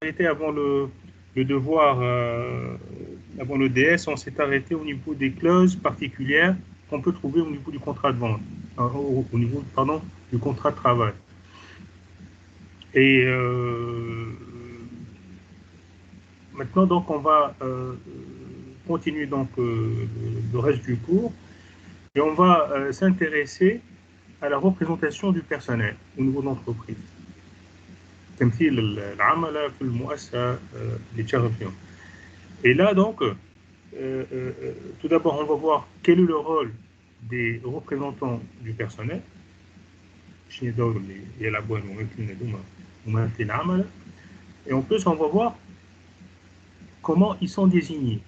arrêté avant le devoir, avant le DS, on s'est arrêté au niveau des clauses particulières qu'on peut trouver au niveau du contrat de vente, au niveau, pardon, du contrat de travail. Et maintenant, donc, on va continuer donc le reste du cours et on va s'intéresser à la représentation du personnel au niveau de l'entreprise. تمثيل العمل في المؤسسة اللي تشغل فيهم. Et là, donc, tout d'abord, on va voir quel est le rôle des représentants du personnel. Et en plus, on va voir comment ils sont désignés.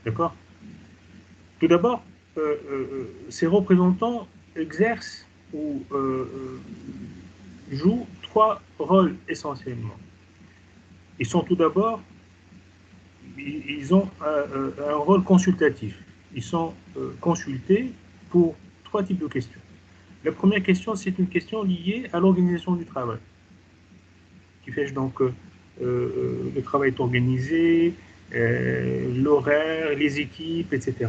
D'accord? Tout d'abord, ces représentants exercent ou jouent trois rôles essentiellement. Ils sont tout d'abord, ils ont un rôle consultatif. Ils sont consultés pour trois types de questions. La première question, c'est une question liée à l'organisation du travail. Qui fait donc le travail est organisé, l'horaire, les équipes, etc.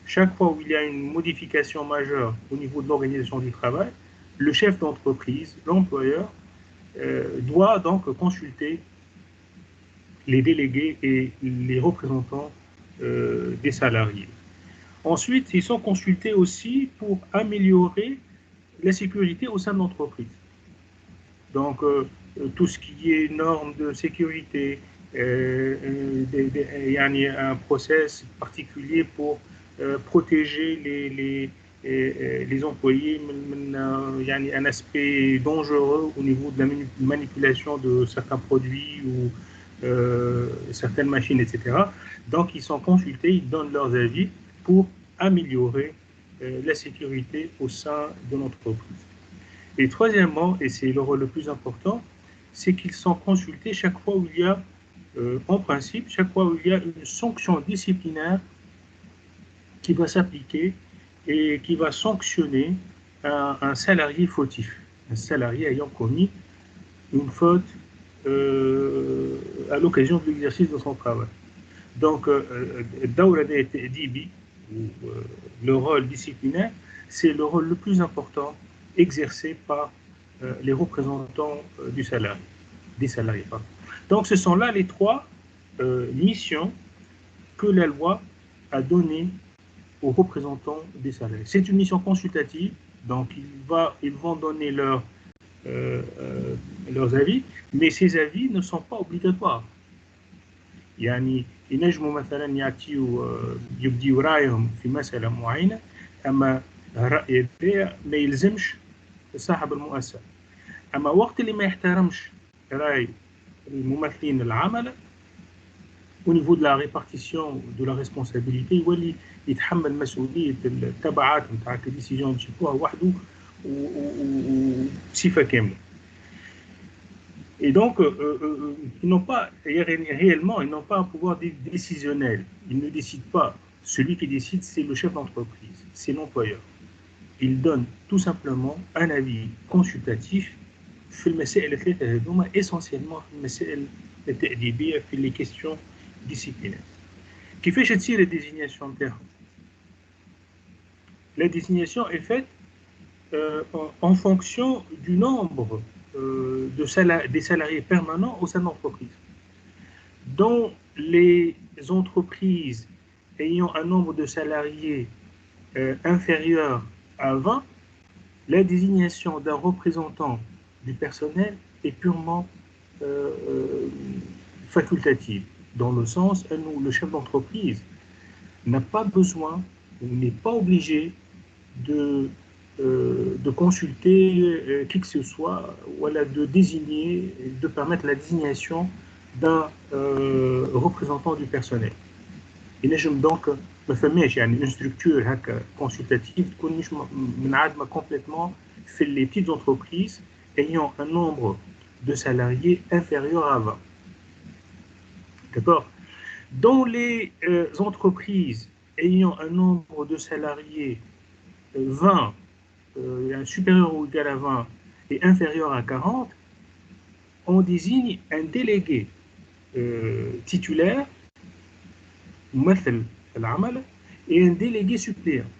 Chaque fois où il y a une modification majeure au niveau de l'organisation du travail, le chef d'entreprise, l'employeur, doit donc consulter les délégués et les représentants des salariés. Ensuite, ils sont consultés aussi pour améliorer la sécurité au sein de l'entreprise. Donc, tout ce qui est normes de sécurité, il y a un process particulier pour protéger les employés, il y a un aspect dangereux au niveau de la manipulation de certains produits ou certaines machines, etc. Donc, ils sont consultés, ils donnent leurs avis pour améliorer la sécurité au sein de l'entreprise. Et troisièmement, et c'est le rôle le plus important, c'est qu'ils sont consultés chaque fois où il y a, en principe, chaque fois où il y a une sanction disciplinaire qui va s'appliquer et qui va sanctionner un salarié fautif, un salarié ayant commis une faute à l'occasion de l'exercice de son travail. Donc, le rôle disciplinaire, c'est le rôle le plus important exercé par les représentants du salarié, des salariés. Pardon. Donc, ce sont là les trois missions que la loi a données aux représentants des salariés. C'est une mission consultative, donc ils vont donner leurs avis, mais ces avis ne sont pas obligatoires. يعني ينجموا مثلا يعطيوا يبديوا رايهم في مسألة معينة، أما الرأي هذا ما يلزمش صاحب المؤسسة. أما وقت اللي ما يحترمش رأي الممثلين العمل au niveau de la répartition de la responsabilité يولي يتحمل مسؤولية التبعات نتاع الديسيجن اللي يشوفوها وحده وبصفة كاملة. Et donc, ils n'ont pas, réellement, ils n'ont pas un pouvoir décisionnel. Ils ne décident pas. Celui qui décide, c'est le chef d'entreprise, c'est l'employeur. Il donne tout simplement un avis consultatif في المسائل الثلاثة هذوما essentiellement في المسائل التأديبية في les questions disciplinaires. كيفاش تصير الديزينياسيون نتاعهم؟ La désignation est faite en fonction du nombre des salariés permanents au sein de l'entreprise. Dans les entreprises ayant un nombre de salariés inférieur à 20, la désignation d'un représentant du personnel est purement facultative, dans le sens où le chef d'entreprise n'a pas besoin ou n'est pas obligé de consulter qui que ce soit, ou de désigner, de permettre la désignation d'un représentant du personnel. ينجم donc ما فماش يعني une structure هكا consultative تكون مش منعدمة complètement في les petites entreprises ayant un nombre de salariés inférieur à 20. D'accord? Dans les entreprises ayant un nombre de salariés 20, supérieur ou égal à 20 et inférieur à 40, on désigne un délégué titulaire, ممثل العمل, et un délégué suppléant.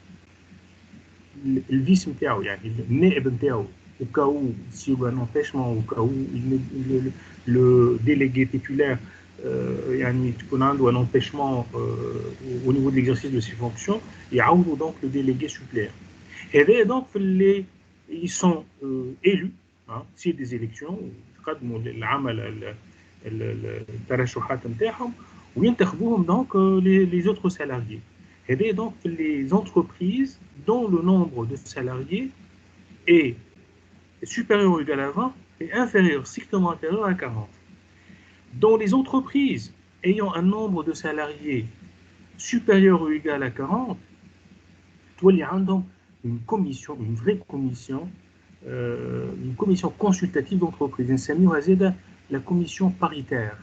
الفيس نتاعو يعني النائب نتاعو au cas où s'il y a un empêchement, au cas où le délégué titulaire يعني تكون عنده un empêchement au niveau de l'exercice de ses fonctions, يعوضوا donc le délégué suppléant. Et donc ils sont élus, hein, c'est des élections, يقدموا العمل الترشحات نتاعهم وينتخبوهم donc les autres salariés. Et donc les entreprises dont le nombre de salariés est supérieur ou égal à 20 et inférieur, strictement inférieur à 40. Dans les entreprises ayant un nombre de salariés supérieur ou égal à 40, il y a donc une commission, une vraie commission, une commission consultative d'entreprise. La commission paritaire.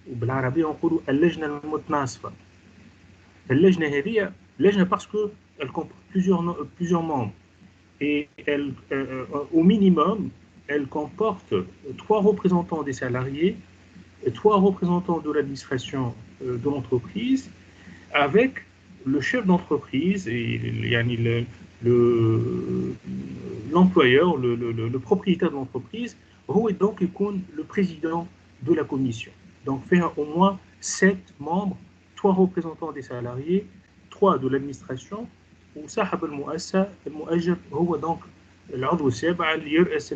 بالعربية نقولوا اللجنة المتناصفة. اللجنة هذه لجنة parce que elle comporte plusieurs membres et elle, au minimum elle comporte 3 représentants des salariés, 3 représentants de l'administration de l'entreprise, avec le chef d'entreprise et l'employeur, le propriétaire de l'entreprise, donc le président de la commission. Donc faire au moins 7 membres, 3 représentants des salariés, 3 de l'administration, وصاحب المؤسسة المؤجر هو donc العضو السابع اللي يرأس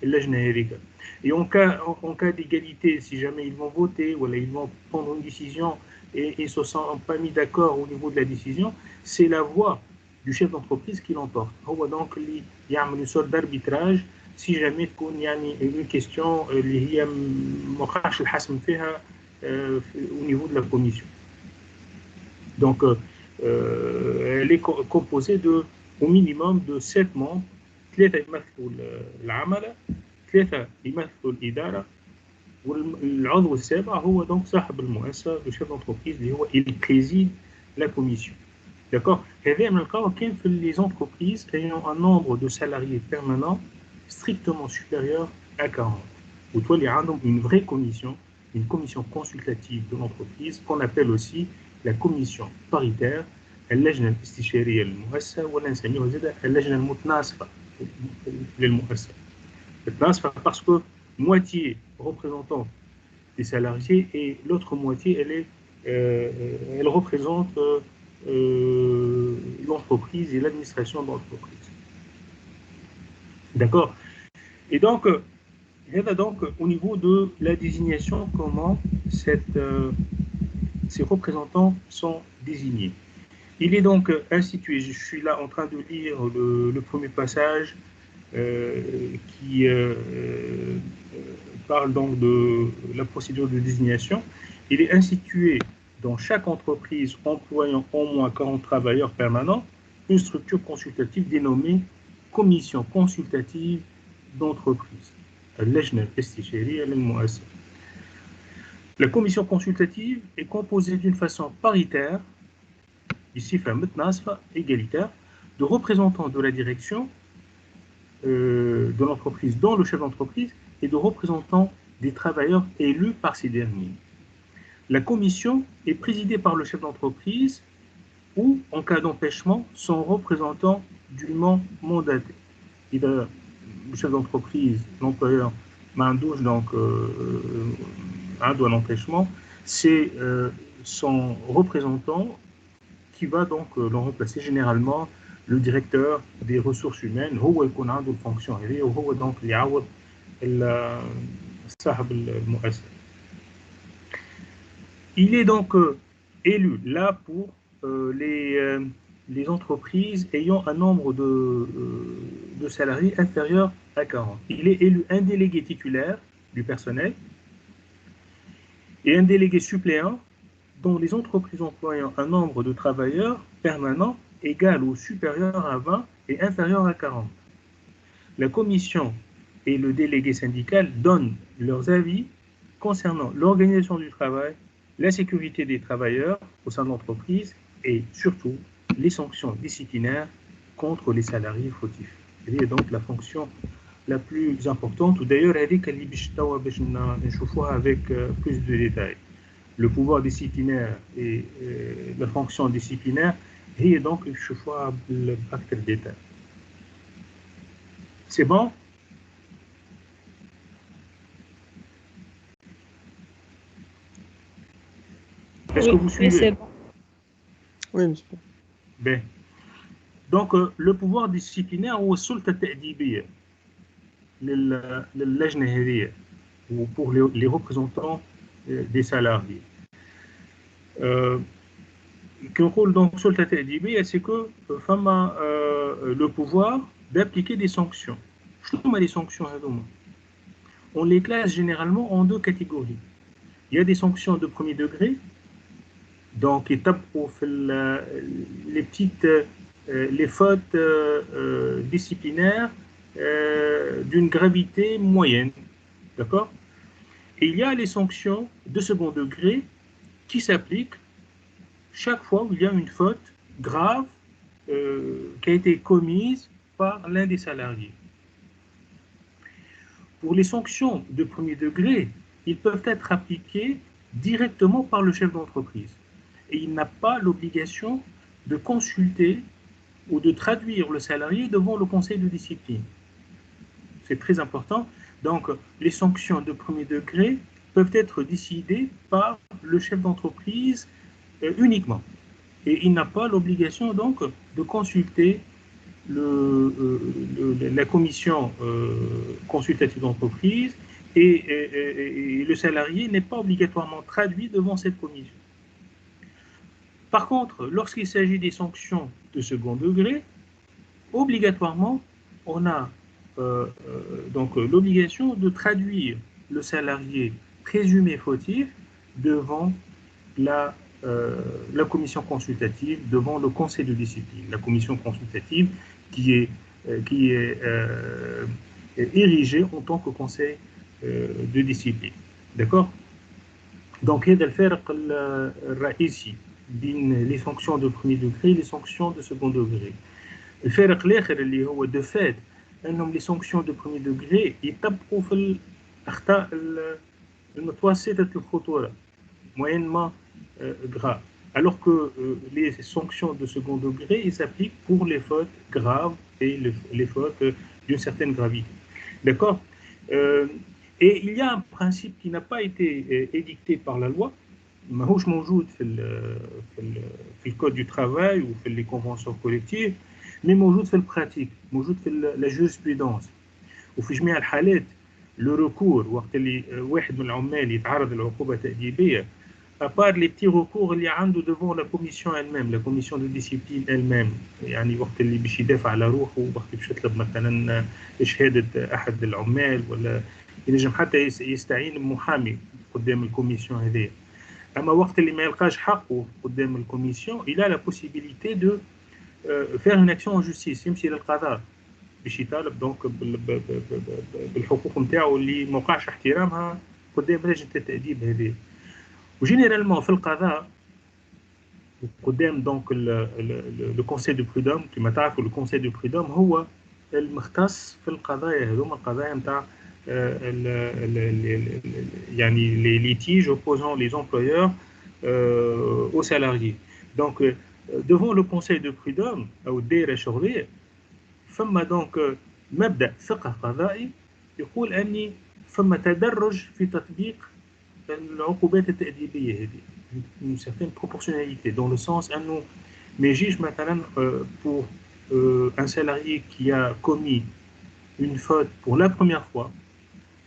اللجنة هذيك. Et en cas d'égalité, si jamais ils vont voter ou ils vont prendre une décision et ils ne se sont pas mis d'accord au niveau de la décision, c'est la voix du chef d'entreprise qui l'emporte. هو donc اللي يعمل une sorte d'arbitrage si jamais تكون يعني une question اللي هي ما وقعش الحسم فيها au niveau de la commission. Donc elle est composée au minimum de 7 membres, 3 يمثلوا العمل, 3 يمثلوا الإدارة, والعضو السابع هو donc صاحب المؤسسة, le chef d'entreprise اللي هو il préside la commission. D'accord? هذا نلقاوه كاين في les entreprises ayant un nombre de salariés permanents strictement supérieur à 40. وتولي عندهم une vraie commission, une commission consultative de l'entreprise qu'on appelle aussi la commission paritaire, اللجنة الاستشارية للمؤسسة, ولا نسميوها زاده اللجنة المتناصفة للمؤسسة. المتناصفة parce que moitié représentant des salariés et l'autre moitié elle représente l'entreprise et l'administration de l'entreprise. D'accord? Et donc, au niveau de la désignation, comment ces représentants sont désignés. Il est donc institué, je suis là en train de lire le premier passage qui parle donc de la procédure de désignation. Il est institué dans chaque entreprise employant au moins 40 travailleurs permanents une structure consultative dénommée commission consultative d'entreprise. La commission consultative est composée d'une façon paritaire, ici égalitaire, de représentants de la direction de l'entreprise, dont le chef d'entreprise, et de représentants des travailleurs élus par ces derniers. La commission est présidée par le chef d'entreprise ou, en cas d'empêchement, son représentant dûment mandaté. Le chef d'entreprise, l'employeur, mandouche, donc un empêchement, c'est son représentant qui va donc le remplacer, généralement le directeur des ressources humaines, هو يكون عنده الفونكسيون هذه وهو donc اللي يعوض صاحب المؤسسة. Il est donc élu là pour les entreprises ayant un nombre de salariés inférieur à 40. Il est élu un délégué titulaire du personnel et un délégué suppléant dans les entreprises employant un nombre de travailleurs permanents égal ou supérieur à 20 et inférieur à 40. La commission et le délégué syndical donnent leurs avis concernant l'organisation du travail, la sécurité des travailleurs au sein de l'entreprise et surtout les sanctions disciplinaires contre les salariés fautifs. Et donc la fonction la plus importante. Ou d'ailleurs, هذيك اللي باش نشوفوها avec plus de détails. Le pouvoir disciplinaire et la fonction disciplinaire, هي donc نشوفوها بأكثر détail. C'est bon? Est-ce que vous suivez? Oui, c'est bon. Oui, monsieur. Bien. Donc, le pouvoir disciplinaire هو السلطة التأديبية للجنة هذه ou pour les représentants des salariés. Qu'on rôle donc sur le TDB, c'est que femme le pouvoir d'appliquer des sanctions. Les sanctions, on les classe généralement en deux catégories. Il y a des sanctions de premier degré, donc étape pour les petites, les fautes disciplinaires d'une gravité moyenne, d'accord? Et il y a les sanctions de second degré qui s'appliquent chaque fois où il y a une faute grave qui a été commise par l'un des salariés. Pour les sanctions de premier degré, ils peuvent être appliqués directement par le chef d'entreprise. Et il n'a pas l'obligation de consulter ou de traduire le salarié devant le conseil de discipline. C'est très important. Donc, les sanctions de premier degré peuvent être décidées par le chef d'entreprise uniquement. Et il n'a pas l'obligation donc de consulter la commission consultative d'entreprise et le salarié n'est pas obligatoirement traduit devant cette commission. Par contre, lorsqu'il s'agit des sanctions de second degré, obligatoirement, on a donc l'obligation de traduire le salarié présumé fautif devant la commission consultative, devant le conseil de discipline. La commission consultative qui est érigée en tant que conseil de discipline. D'accord? Donc, il y a le ici les sanctions de premier degré et les sanctions de second degré. الفارق الآخر اللي هو de fait أنهم les sanctions de premier degré يطبقوا في الأخطاء المتوسطة الخطورة moyennement grave, alors que les sanctions de second degré ils s'appliquent pour les fautes graves et les fautes d'une certaine gravité. D'accord? Et il y a un principe qui n'a pas été édicté par la loi, ماهوش موجود في الكود du travail ou في les conventions collectives, mais موجود في البراتيك، موجود في la jurisprudence. وفي جميع الحالات le recours وقت اللي واحد من العمال يتعرض لعقوبة تأديبية à part les petits recours اللي عنده devant la commission elle-même, la commission de discipline elle-même، يعني وقت اللي باش يدافع على روحه، وقت باش يطلب مثلا شهادة أحد العمال، ولا ينجم حتى يستعين بمحامي قدام الكوميسيون هذه. أما وقت اللي ما يلقاش حقه قدام الكوميسيون، il a la possibilité de faire une action en justice، يمشي للقضاء باش يطالب دونك بالحقوق نتاعو اللي ما وقعش احترامها قدام لجنة التأديب هذه. وجينيرالمون في القضاء قدام دونك لو كونساي دو برودوم، كما تعرفوا لو كونساي دو برودوم هو المختص في القضايا هذوما، القضايا نتاع يعني les litiges opposant les employeurs aux salariés. Donc devant le conseil de prud'homme او الدائرة الشغلية فما دونك مبدأ فقه قضائي يقول أني فما تدرج في تطبيق العقوبات التأديبية هذه، une certaine proportionnalité dans le sens أنه ما يجيش مثلا pour un salarié qui a commis une faute pour la première fois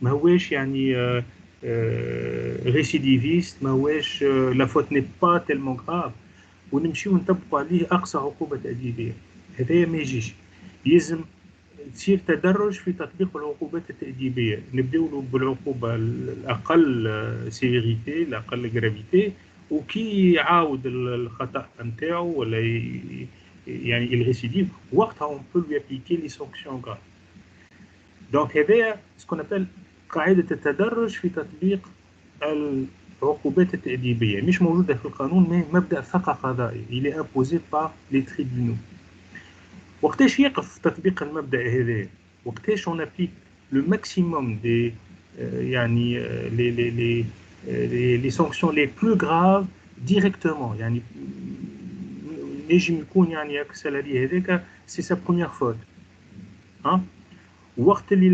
ما هواش يعني récidiviste، ما هواش la faute n'est pas tellement grave ونمشيو نطبقوا عليه أقصى عقوبة تأديبية، هذايا ما يجيش. يلزم تصير تدرج في تطبيق العقوبات التأديبية، نبداو بالعقوبة الأقل سيفيريتي، الأقل جرافيتي، وكي يعاود الخطأ نتاعو ولا يعني الريسيديف وقتها on peut lui appliquer les sanctions graves. Donc هذايا ce qu'on appelle قاعدة التدرج في تطبيق العقوبات التأديبية، مش موجودة في القانون، مي مبدأ فقه قضائي il est imposé par les tribunaux. وقتاش يقف تطبيق المبدأ هذا؟ وقتاش on applique le maximum des les sanctions les plus graves directement. C'est sa première faute. Hein?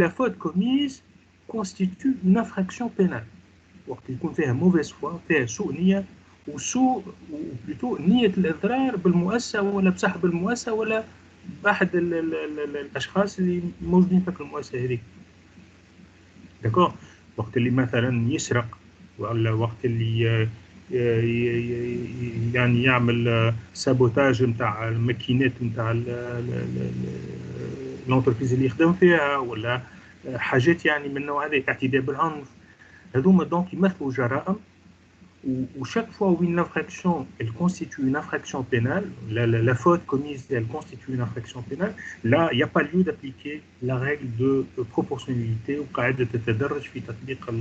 La faute commise constitue une infraction pénale. وقت يكون فيها mauvaise foi, فيها سوء نية وسوء plutôt نية الإضرار بالمؤسسة ولا بصاحب المؤسسة ولا بأحد الأشخاص اللي موجودين في المؤسسة هذيك. داكور؟ وقت اللي مثلا يسرق ولا وقت اللي يعني يعمل سابوتاج نتاع الماكينات نتاع الانتربريز اللي يخدم فيها ولا حاجات يعني من النوع هذا اعتداء بالعنف. هذوما دونك يمثلوا جرائم où chaque fois où une infraction elle constitue une infraction pénale, la faute commise elle constitue une infraction pénale, là il n'y a pas lieu d'appliquer la règle de proportionnalité ou قاعدة التدرج في تطبيق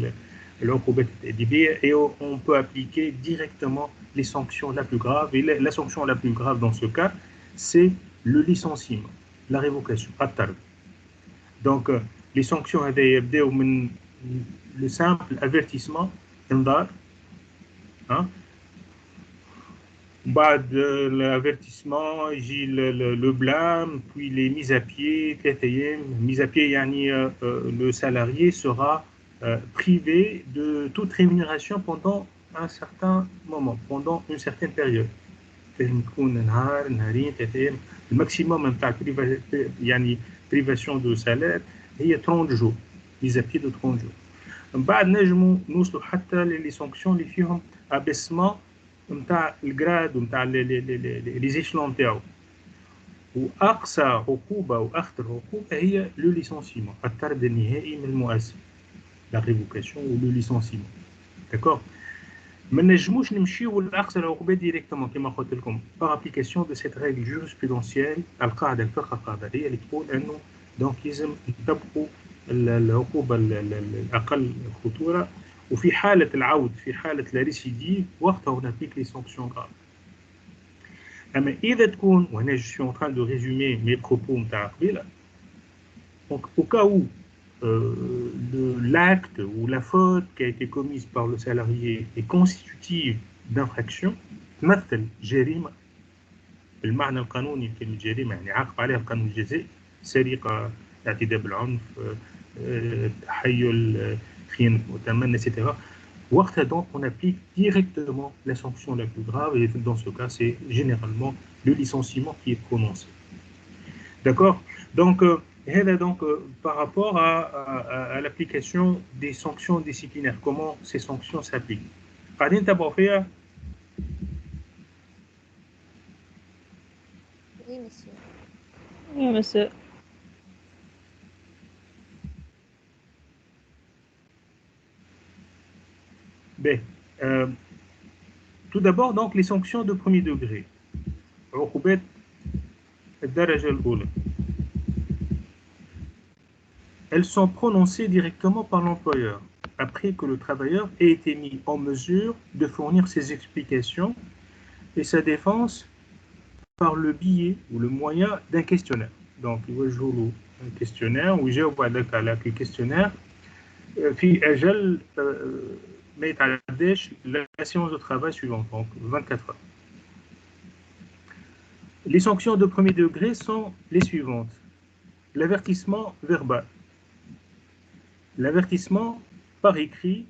العقوبات التأديبية et on peut appliquer directement les sanctions la plus grave. Et la sanction la plus grave dans ce cas c'est le licenciement, la révocation, الطرد. Donc les sanctions هذا يبداو من le simple avertissement انذار. Hein? De l'avertissement, le blâme, puis les mises à pied, mise à pied, le salarié sera privé de toute rémunération pendant un certain moment, pendant une certaine période. Le maximum de privation de salaire est 30 jours, mise à pied de 30 jours. بعد نجموا نوصلوا حتى les sanctions اللي فيهم abaissement نتاع الجراد ونتاع لي زيشلون تاعو. واقصى عقوبه واخطر عقوبه هي لو ليسونسيمون، الطرد النهائي من المؤسسه، لا ريفوكاسيون و لو ليسونسيمون. داكور؟ ما نجموش نمشيو لاقصى العقوبات ديريكتومون كما قلت لكم par application de cette règle jurisprudentielle القاعده الفقه القضائيه اللي تقول انه دونك لازم نطبقوا العقوبة الأقل خطورة وفي حالة العود في حالة لا ريسيديف وقتها نابليك لي سانكسيون غراف. أما إذا تكون وهنا je suis en train de résumer mes propos نتاع قبيلة. Donc au cas où l'acte ou la faute qui a été commise par le salarié est constitutive d'infraction تمثل جريمة بالمعنى القانوني كلمة جريمة يعني عاقب عليها القانون الجزائي، سرقة، اعتداء بالعنف، تحيل، خيانة مؤتمن, etc. Donc, on applique directement la sanction la plus grave et dans ce cas, c'est généralement le licenciement qui est prononcé. D'accord? Donc, par rapport à l'application des sanctions disciplinaires, comment ces sanctions s'appliquent? Oui, monsieur. Oui, monsieur. Bien, tout d'abord, donc, les sanctions de premier degré. Elles sont prononcées directement par l'employeur, après que le travailleur ait été mis en mesure de fournir ses explications et sa défense par le biais ou le moyen d'un questionnaire. Donc, il va jouer un questionnaire, où j'ai au le questionnaire, في أجل ما يتعداش la séance de travail suivante, donc 24 heures. Les sanctions de premier degré sont les suivantes. L'avertissement verbal, l'avertissement par écrit,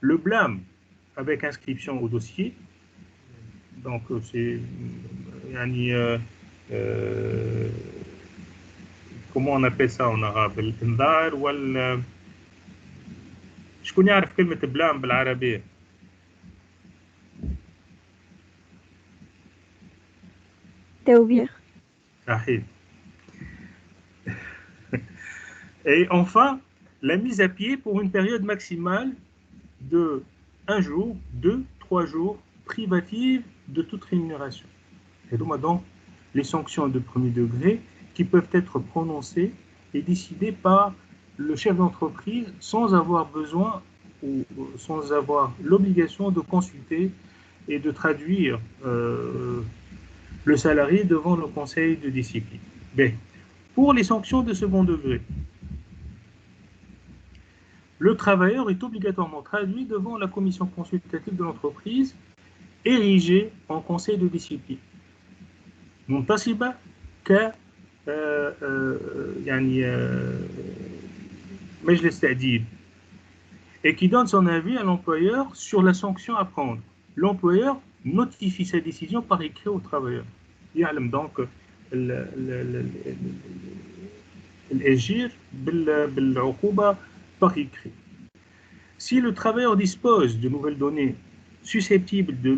le blâme avec inscription au dossier, donc c'est comment on appelle ça en arabe, الإنذار ولا شكون يعرف كلمة بلام بالعربية؟ توبيخ. صحيح. Et enfin, la mise à pied pour une période maximale de 1 jour, 2, 3 jours, privative de toute rémunération. Et donc, les sanctions de premier degré qui peuvent être prononcées et décidées par le chef d'entreprise sans avoir besoin ou sans avoir l'obligation de consulter et de traduire le salarié devant le conseil de discipline. Mais pour les sanctions de second degré, le travailleur est obligatoirement traduit devant la commission consultative de l'entreprise, érigée en conseil de discipline. منتصبة ك يعني مجلس تأديب, et qui donne son avis à l'employeur sur la sanction à prendre. L'employeur notifie sa décision par écrit au travailleur. يعلم donc الأجير بالعقوبة par écrit. Si le travailleur dispose de nouvelles données susceptibles de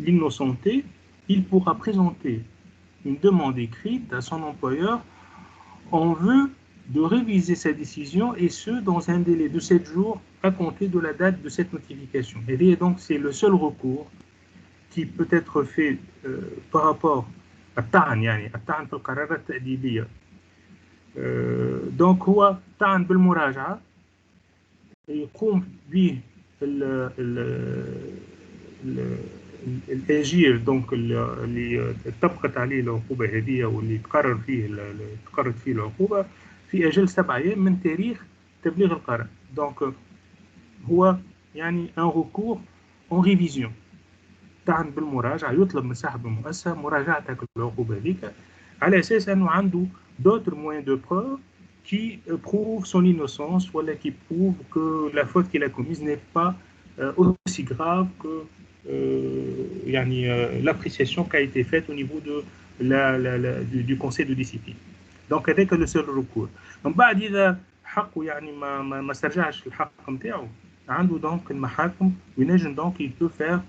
l'innocenter, il pourra présenter une demande écrite à son employeur en vue de réviser sa décision, et ce, dans un délai de 7 jours à compter de la date de cette notification. Et donc, c'est le seul recours qui peut être fait par rapport à الطعن, يعني الطعن في القرارات التأديبية. donc هو طعن بالمراجعة يقوم به الأجير دونك اللي طبقت عليه العقوبة هذه واللي تقررت فيه العقوبة في أجل 7 أيام من تاريخ تبليغ القرار. دونك هو يعني ان ريكور اون ريفيزيون طعن بالمراجعة, يطلب من صاحب المؤسسة مراجعة العقوبة هذيك على أساس أنه عنده d'autres moyens de preuve qui prouvent son innocence, voilà, qui prouvent que la faute qu'il a commise n'est pas aussi grave que l'appréciation qui a été faite au niveau de du conseil de discipline. Donc avec le seul recours. من بعد إذا حقه يعني ما استرجعش الحق نتاعو, عنده donc المحاكم وينجم donc il peut faire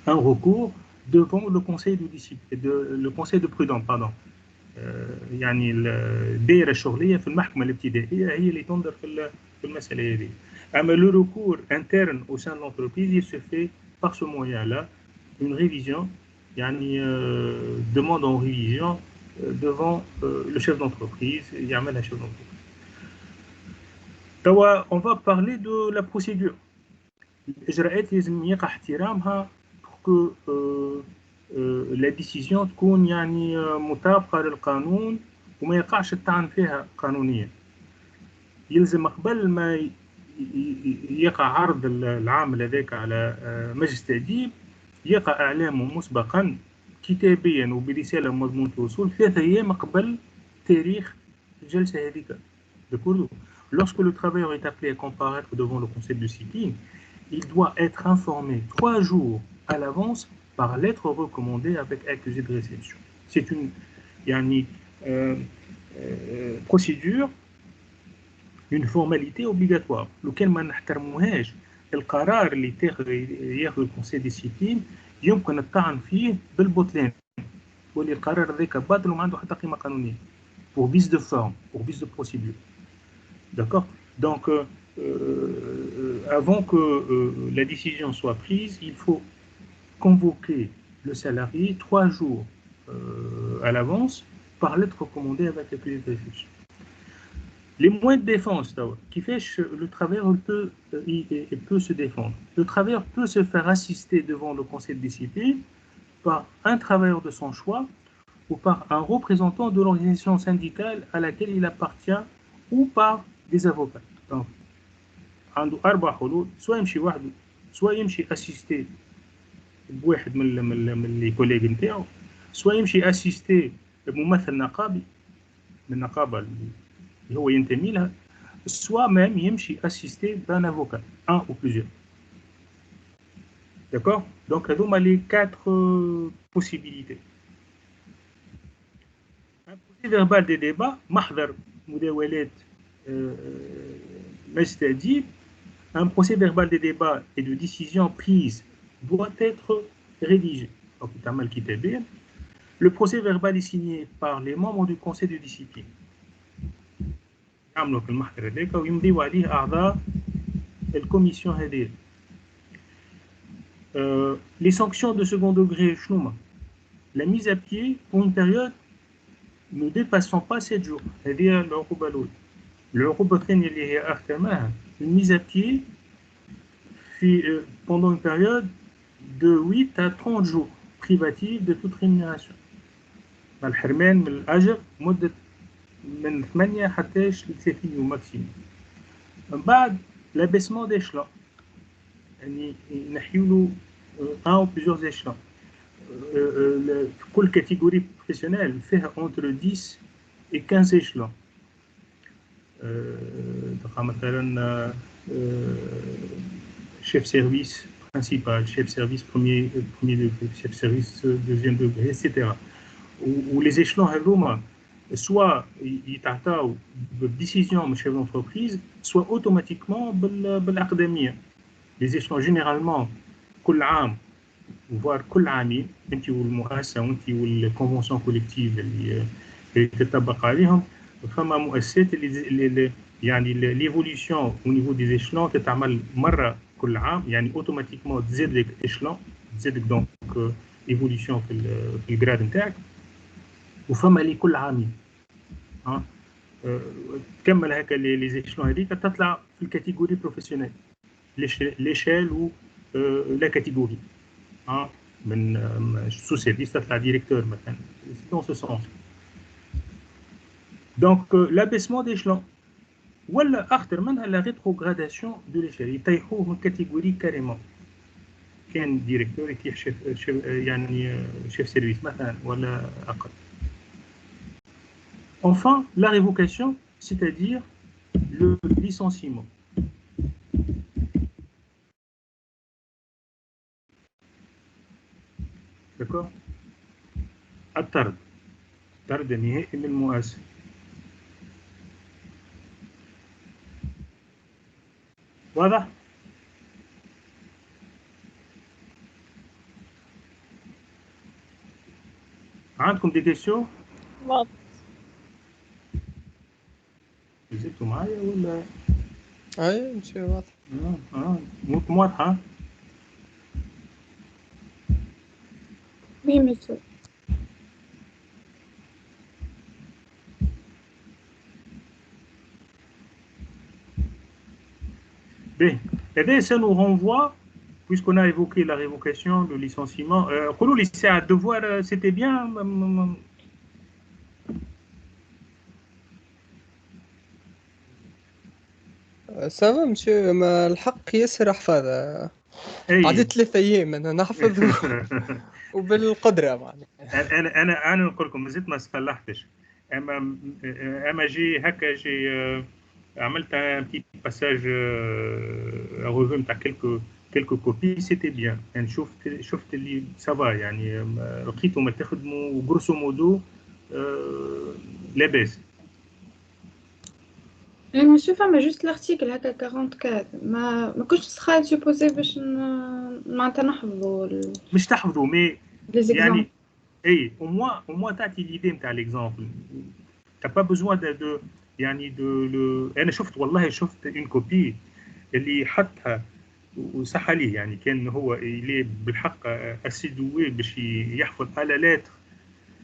un recours devant le conseil de discipline, le conseil de prud'homme, pardon. يعني الدائرة الشغلية في المحكمة الابتدائية هي اللي تنظر في المسألة هذه. أما le recours interne au sein de l'entreprise, il se fait par ce moyen-là, une révision, يعني demande en révision devant le chef d'entreprise, يعملها chef d'entreprise. توا on va parler de la procédure. الإجراءات لازم يقع احترامها pour que la décision تكون يعني مطابقة للقانون وما يقعش الطعن فيها قانونيا. يلزم قبل ما يقع عرض العامل هذاك على مجلس تأديب يقع إعلامه مسبقا كتابيا وبرسالة مضمونة الوصول 3 أيام قبل تاريخ الجلسة هذيك. Lorsque le travailleur est appelé à comparaître devant le conseil de discipline, il doit être informé 3 jours à l'avance par lettre recommandée avec accusé de réception. C'est une procédure, une formalité obligatoire. lequel ما نحترموهاش القرار اللي ياخذ الكونسي ديسيبلين يمكن الطعن فيه بالبطلان واللي القرار هذاك باطل وما عنده حتى قيمة قانونية. pour vice de forme, pour vice de procédure. D'accord? Donc avant que la décision soit prise, il faut convoquer le salarié 3 jours à l'avance par lettre recommandée avec accusé de réception. Les moyens de défense, qui fait que le travailleur peut se défendre. Le travailleur peut se faire assister devant le conseil de discipline par un travailleur de son choix ou par un représentant de l'organisation syndicale à laquelle il appartient ou par des avocats. Donc, عنده 4 حلول, soit يمشي وحده, soit يمشي assister بواحد من لي كوليغ نتاعو, soit يمشي اسيستي بممثل نقابي من النقابه اللي هو ينتمي لها, soit même يمشي اسيستي بان افوكا un ou plusieurs. D'accord? Donc هذوما les 4 possibilités. Un procès verbal des débats, محضر مداولات مجلس تأديب, un procès verbal des débats et de décision prise doit être rédigé. Donc, le procès verbal est signé par les membres du conseil de discipline. Les sanctions de second degré, la mise à pied pour une période ne dépassant pas 7 jours. C'est-à-dire une mise à pied pendant une période de 8 à 30 jours privative de toute rémunération. الحرمان من الأجر مدة من 8 حتى 30 يوم maximum. من بعد l'abaissement d'échelon يعني نحيوا له un ou plusieurs échelons. كل catégorie professionnelle فيها entre 10 et 15 échelons. مثلا chef service principal, chef service premier degré, chef service deuxième degré, etc. Où les échelons soit ils t'attendent de décision de chef d'entreprise, soit automatiquement بالأقدمية. Les échelons généralement كل عام voire كل عامين انت والمؤسسه وانت والكونفنسيون كوليكتيف اللي تطبق عليهم فما مؤسسات اللي يعني ليفوليسيون او نيفو دي ايشلون تتعمل مره كل عام يعني اوتوماتيكمون تزيد لك ايشلون تزيد لك دونك ايفوليسيون في الجراد نتاعك وفما اللي كل عامين تكمل هكا لي زيشلون هذيك تطلع في الكاتيجوري بروفيسيونيل ليشيل و لا كاتيجوري من sous service تطلع ديريكتور مثلا dans ce sens. Donc l'abaissement d'échelon ولا اخطر منها la rétrogradation de l'échelle يطيحوه من كاتيجوري كاريمون كان ديريكتور يطيح شيف يعني شيف سيرفيس مثلا ولا اقل. Enfin la révocation c'est-à-dire le licenciement. D'accord. الطرد طرد نهائي من المؤسسة. واضح؟ عندكم دي كيستيون؟ واضح. زدتوا معايا ولا؟ اي ماشي واضح. ممكن واضحة؟ Oui, monsieur. Bien. Et bien, ça nous renvoie, puisqu'on a évoqué la révocation, le licenciement. Kouloul, c'est un devoir, c'était bien. سافا مسيو ما الحق ياسر حفاظ عديت 3 ايام انا نحفظ وبالقدره معناها انا نقول لكم مازلت ما صلحتش اما جي هكا جي عملت un petit passage revue نتاع quelques copies c'était bien يعني شفت اللي سافا يعني لقيتهم تخدموا grosso modo لاباس. انا نشوف اما جوست الارتيكل هكا 44 ما كنتش سخايت سوبوزي باش معناتها نحفظوا مش تحفظوا مي يعني اي au moins تعطي l'idée نتاع l'exemple. t'as pas besoin de يعني انا شفت والله شفت une copie اللي حطها وصح عليه يعني كان هو اللي بالحق اسيدوي باش يحفظ على لاتر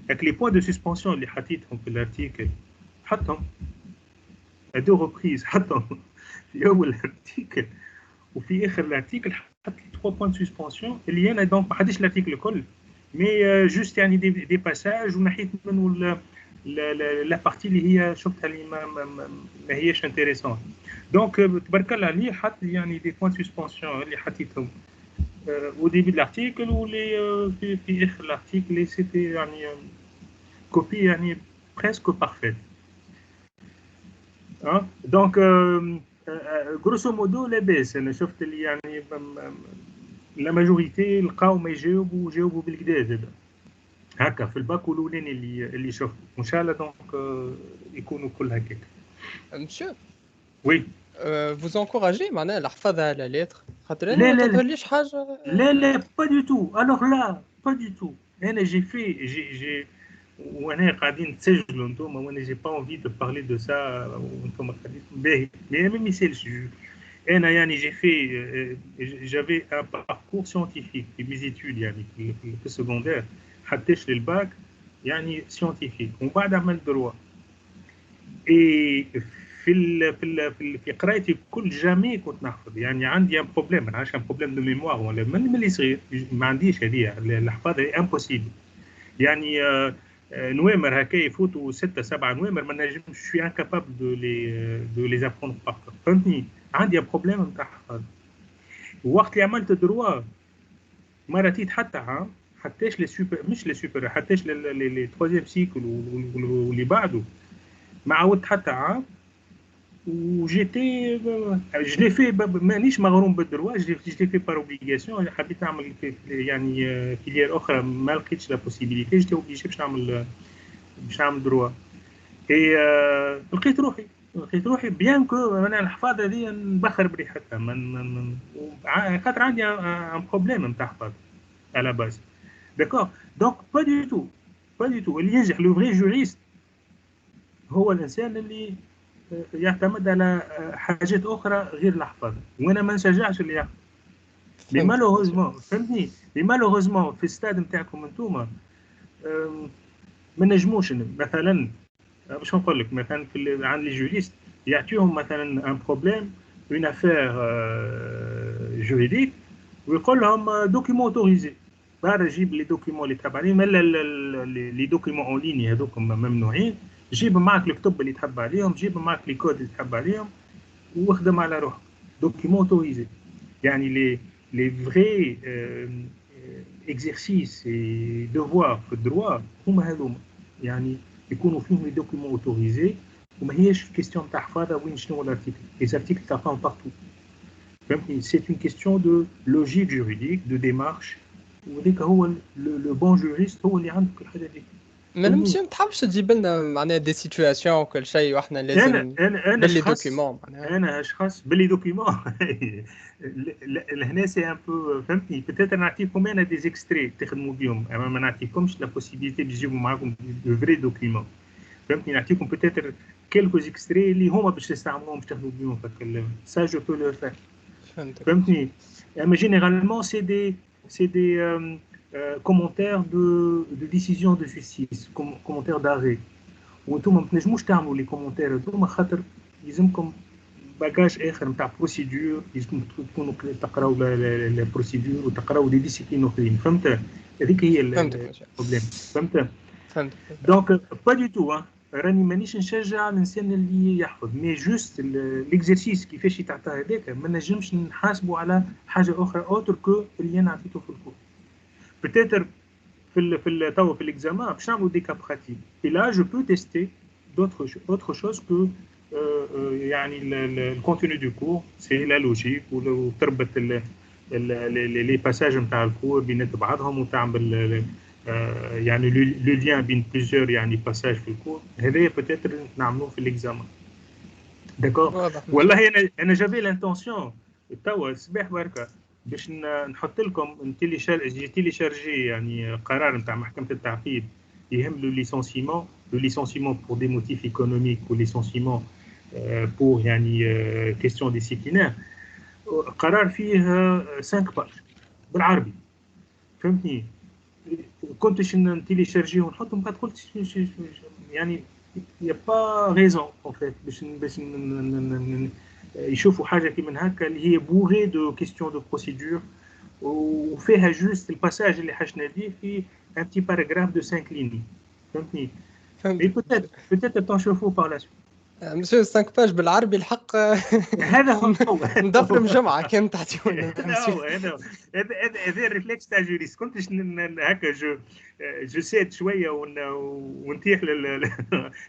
avec les points de suspension اللي حطيتهم في الارتيكل حطهم à deux reprises حطهم في اول الارتيكل وفي اخر الارتيكل حط لي 3 points de suspension اللي انا دونك ما حدش الارتيكل الكل مي جوست يعني دي باساج ونحيت منه لا بارتي اللي هي شفتها اللي ما هيش انتريسون دونك تبارك الله عليه حط يعني دي بوين سسبونسيون اللي حطيتهم au début de l'article واللي في اخر الارتيكل سيتي يعني كوبي يعني presque parfaite. دونك grosso modo لاباس انا شفت اللي يعني لا ماجوريتي لقاو ما يجاوبوا بالكدا زاد هكا في الباك الاولاني اللي شفت ان شاء الله دونك يكونوا كل هكاك. مسيو وي vous encouragez معناها الحفاظ على لاتر خاطر لا انا ما لا تظهرليش حاجه لا با دو تو alors là pas du tout انا j'ai وانا قاعدين نسجلوا انتم وانا جي با انفي دو بارلي دو سا وانتم قاعدين باهي مي ما يسالش انا يعني جي في جافي ان باركور سيانتيفيك في مي زيتود يعني في السكوندير حتىش للباك يعني سيانتيفيك ومن بعد عملت دروا اي في قرايتي كل جامي كنت نحفظ يعني عندي ان بروبليم انا عندي ان بروبليم دو ميموار ولا من اللي صغير ما عنديش هذه الحفاظ امبوسيبل يعني نوامر هكا يفوتوا 6 7 نوامر ما نجمش je suis incapable de les apprendre par cœur فهمتني عندي بروبليم نتاع حفظ وقت اللي عملت دروا ما راتيت حتى عام حتىش لي سوبر مش لي سوبر حتىش لي ترويزيام سيكل واللي بعده ما عاودت حتى عام وجيتي je l'ai fait مانيش مغروم بالدروا je l'ai fait par obligation حبيت نعمل يعني فيليير اخرى ما لقيتش لا بوسيبيليتي جيتي اوبليجي باش نعمل دروا اي لقيت روحي بيان كو انا الحفاظه هذه نبخر بريحتها خاطر عندي ان بروبليم نتاع حفاظ على باز داكور دونك با دي تو اللي ينجح لو فري جوريست هو الانسان اللي يعتمد على حاجات اخرى غير الحفاظ وانا ما نشجعش اللي يحفظ لي مالوغوزمون فهمتني لي مالوغوزمون في الستاد نتاعكم انتوما ما نجموش مثلا باش نقول لك مثلا في عند لي جوريست يعطيهم مثلا ان بروبليم اون افير جوريديك ويقول لهم دوكيمون اوتوريزي بار جيب لي دوكيمون اللي تحب عليهم الا لي دوكيمون اون ليني هذوك ممنوعين جيب معك الكتب اللي تحب عليهم جيب معك لي كود اللي تحب عليهم واخدم على روحك دوكيمون اوتوريزي يعني لي فري اكزرسيس اي دوفوار في الدروا هما هذوما يعني يكونوا فيهم لي دوكيمون اوتوريزي وما هيش كيستيون تاع حفاظه وين شنو الارتيكل لي زارتيكل تلقاهم بارتو فهمتني سي اون كيستيون دو لوجيك جوريديك دو ديمارش وهذاك هو لو بون جوريست هو اللي عنده كل حاجه هذيك ما نمشي ما تحبش تجيب لنا معناها دي سيتوياسيون وكل شيء واحنا لازم باللي دوكيمون انا اشخاص باللي دوكيمون هنا سي ان بو فهمتني بتاتر نعطيكم انا دي زيكستري تخدموا بهم اما ما نعطيكمش لا بوسيبيليتي باش تجيبوا معاكم دو فري دوكيمون فهمتني نعطيكم بتاتر كيلكو زيكستري اللي هما باش تستعملوهم باش تخدموا بهم فك سا جو بو لو فير فهمتني اما جينيرالمون سي دي commentaires de décision de justice, commentaires d'arrêt. وانتم ما تنجموش تعملوا لي كومونتير هذوما خاطر يلزمكم باجاج اخر نتاع بروسيدور يلزمكم تكونوا تقراو لا بروسيدور وتقراو دي ديسيبلين اخرين فهمت هذيك هي البروبليم فهمت دونك با دي تو راني مانيش نشجع الانسان اللي يحفظ مي جوست ليكزرسيس كيفاش يتعطى هذاك ما نجمش نحاسبوا على حاجه اخرى اوتر كو اللي انا عطيته في الكور peut-être في l'examen باش نعملوا دي كا براتيك et là je peux tester autre chose que يعني le contenu du cours c'est la logique وتربط les passages نتاع الكور بين بعضهم وتعمل يعني le lien بين plusieurs يعني passages في الكور هذا peut-être نعملوه في l'examen d'accord والله انا j'avais l'intention توا الصباح بركه باش نحط لكم تيليشارجي يعني قرار نتاع محكمة التعقيب يهم لو ليسونسيمون بور دي موتيف ايكونوميك و ليسونسيمون بور يعني كيستيون ديسيبلينير قرار فيه 5 باج بالعربي فهمتني كنتش نتيليشارجيه ونحطهم بعد قلت يعني يا با ريزون ان فيت باش يشوفوا حاجه كيما هكا اللي هي بوغي دو كيستيون دو بروسيدور وفيها جوست الباساج اللي حشنا فيه في ان بتي باراغراف دو 5 ليني فهمتني اي بوتيتر تنشوفوه باغ لا سويت مسيو 5 باج بالعربي الحق هذا هو ندبر جمعه كان تعطيونا هذا الريفلكس تاع جوريست كنتش هكا جو سيت شويه ونتيح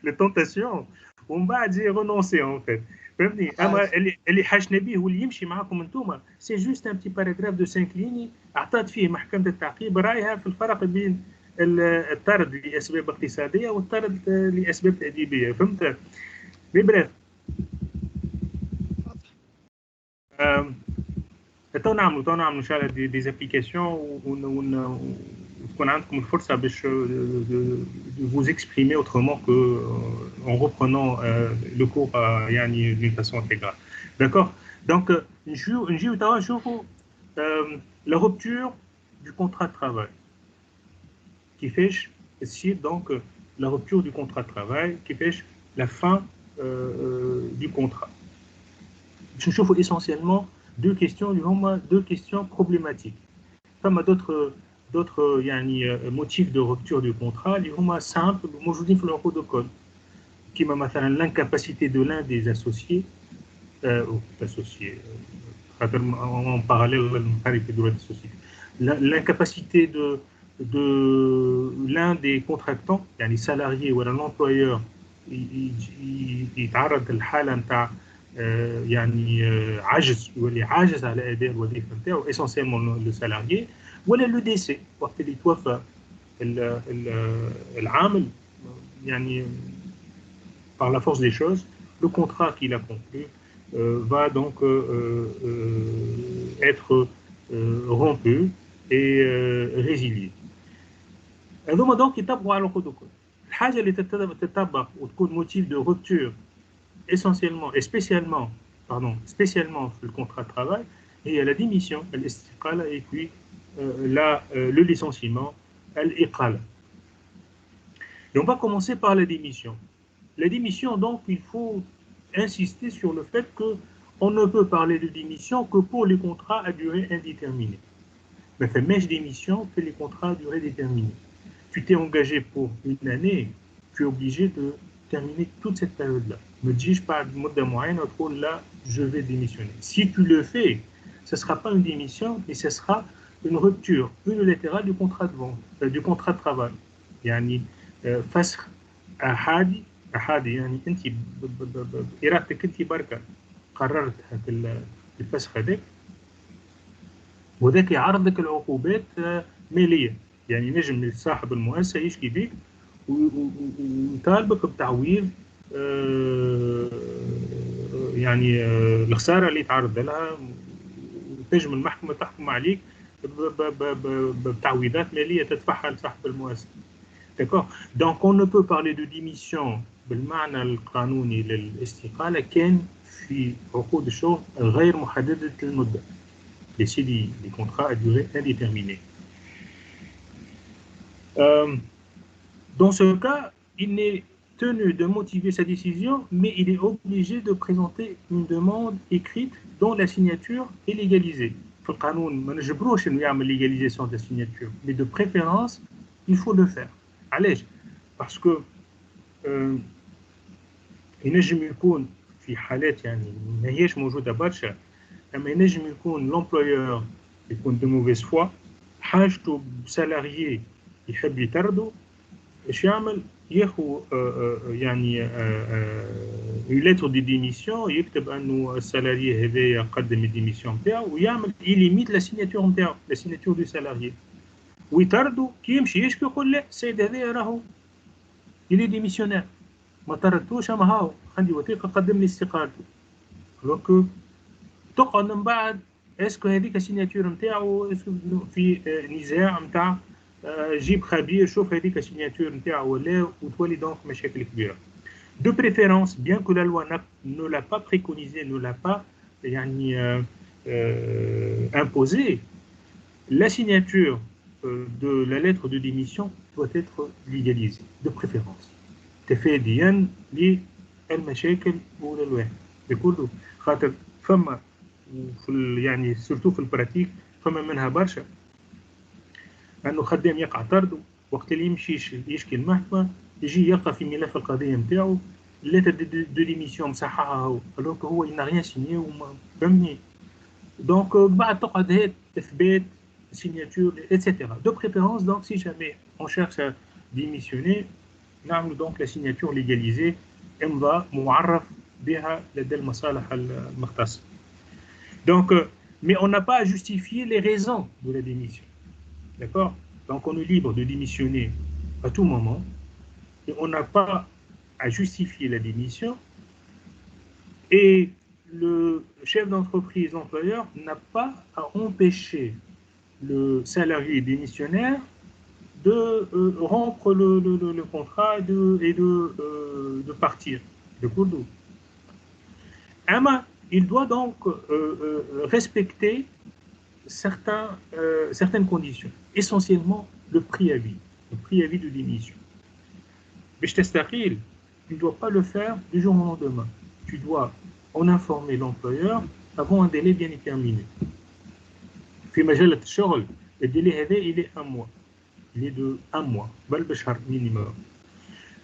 للتونتاسيون ومن بعد جي رونونسي اون فيت فهمتني اما اللي حاجنا به واللي يمشي معاكم انتوما سي جوست ان بتي باراغراف دو 5 ليني اعطت فيه محكمه التعقيب رايها في الفرق بين الطرد لاسباب اقتصاديه والطرد لاسباب تاديبيه فهمت بريف تو نعملوا ان شاء الله دي زابليكاسيون وتكون عندكم الفرصه باش vous exprimer autrement que en reprenant le cours يعني d'une façon intégrale. D'accord? Donc نجيو توا نشوفوا la rupture du contrat de travail. كيفاش تصير donc la rupture du contrat de travail كيفاش la fin du contrat. باش نشوفوا essentiellement deux questions problématiques. Comme d'autres motifs de rupture du contrat اللي هما simples موجودين في العقود الكل كيما مثلا l'incapacité de l'un des associés en parallèle des droits des sociétés, l'incapacité de l'un des contractants يعني salarié ou l'employeur يتعرض للحاله نتاع يعني عجز يولي عاجز على اداء الوظيفه نتاعو essentiellement le salarié ولا le décès وقت اللي توفى العامل يعني par la force des choses le contrat qu'il a conclu va donc être rompu et résilié. هذوما دونك يطبقوا على العقود الكل. الحاجه اللي تطبق وتكون موتيف de rupture essentiellement et spécialement في le contrat de travail هي la démission, الاستقالة et puis le licenciement, الإقالة. Et on va commencer par la démission. La démission, donc, il faut insister sur le fait qu'on ne peut parler de démission que pour les contrats à durée indéterminée. Mais fait mèche démission fait les contrats à durée déterminée. Tu t'es engagé pour une année, tu es obligé de terminer toute cette période-là. Ne dis-je pas de mode moyen, là, je vais démissionner. Si tu le fais, ce ne sera pas une démission, mais ce sera une rupture unilatérale du contrat de vente, du contrat de travail. يعني فسخ أحادي يعني أنت إرادتك أنت بركة قررت الفسخ هذاك وذاك يعرض لك العقوبات مالية يعني نجم صاحب المؤسسة يشكي بيك ويطالبك بتعويض يعني الخسارة اللي تعرض لها وتنجم المحكمة تحكم عليك بتعويضات مالية تدفعها لصاحب المؤسسة. D'accord? Donc on ne peut parler de démission بالمعنى القانوني للاستقالة كان في عقود الشغل غير محددة المدة. Les contrats à durée indéterminée. Dans ce cas, il n'est tenu de motiver sa décision, mais il est obligé de présenter une demande écrite dont la signature est légalisée. في القانون ما نجبروش إنه يعمل légalisation de la signature, mais de préférence, il faut le faire. علاش؟ parce que ينجم يكون في حالات يعني ما هيش موجودة برشا، أما ينجم يكون l'employeur يكون de mauvaise foi، حاجته بسالاريي يحب يطردوا، ايش يعمل؟ ياخذ يعني une lettre de démission يكتب انه السالاري هذايا قدم الديميسيون نتاعو ويعمل يليميت لا سيناتور نتاعو لا سيناتور دو سالاري ويطردوا كي يمشي يشكي يقول لا السيد هذايا راهو يلي ديميسيونير ما طردتوش اما هاو عندي وثيقه قدم لي استقالته. دونك تقعد من بعد اسكو هذيك سيناتور نتاعو في نزاع نتاع جيب خبير شوف هذيك السيناتور نتاعو ولا وتولي دونك مشاكل كبيره. De préférence, bien que la loi ne l'a pas préconisé, ne l'a pas imposé, la signature de la lettre de démission doit être légalisée, de préférence. تفاديا للمشاكل ولا الواحد بكله خاطر فما يعني سورتو في البراتيك فما منها برشا انه خدام يقع طرده وقت اللي يمشي يشكي المحكمه يجي يلقى في ملف القضيه نتاعو الليتر دو ديميسيون مصححها هو الوغ هو ينا ريان سيني وما فهمني. دونك بعد تقعد هاد اثبات signature etc. De préférence donc si jamais on cherche à démissionner نعمل donc la signature légalisée امضاء معرف بها لدى المصالح المختصه. Donc mais on n'a pas à justifier les raisons de la démission. D'accord? Donc on est libre de démissionner à tout moment et on n'a pas à justifier la démission et le chef d'entreprise employeur n'a pas à empêcher le salarié démissionnaire de rompre le contrat et de partir de Kourou. Il doit donc respecter certaines conditions, essentiellement le préavis de démission. Tu ne dois pas le faire du jour au lendemain. Tu dois en informer l'employeur avant un délai bien déterminé. في مجال الشغل Le délai il est 1 mois. Il est de 1 mois. Minimum.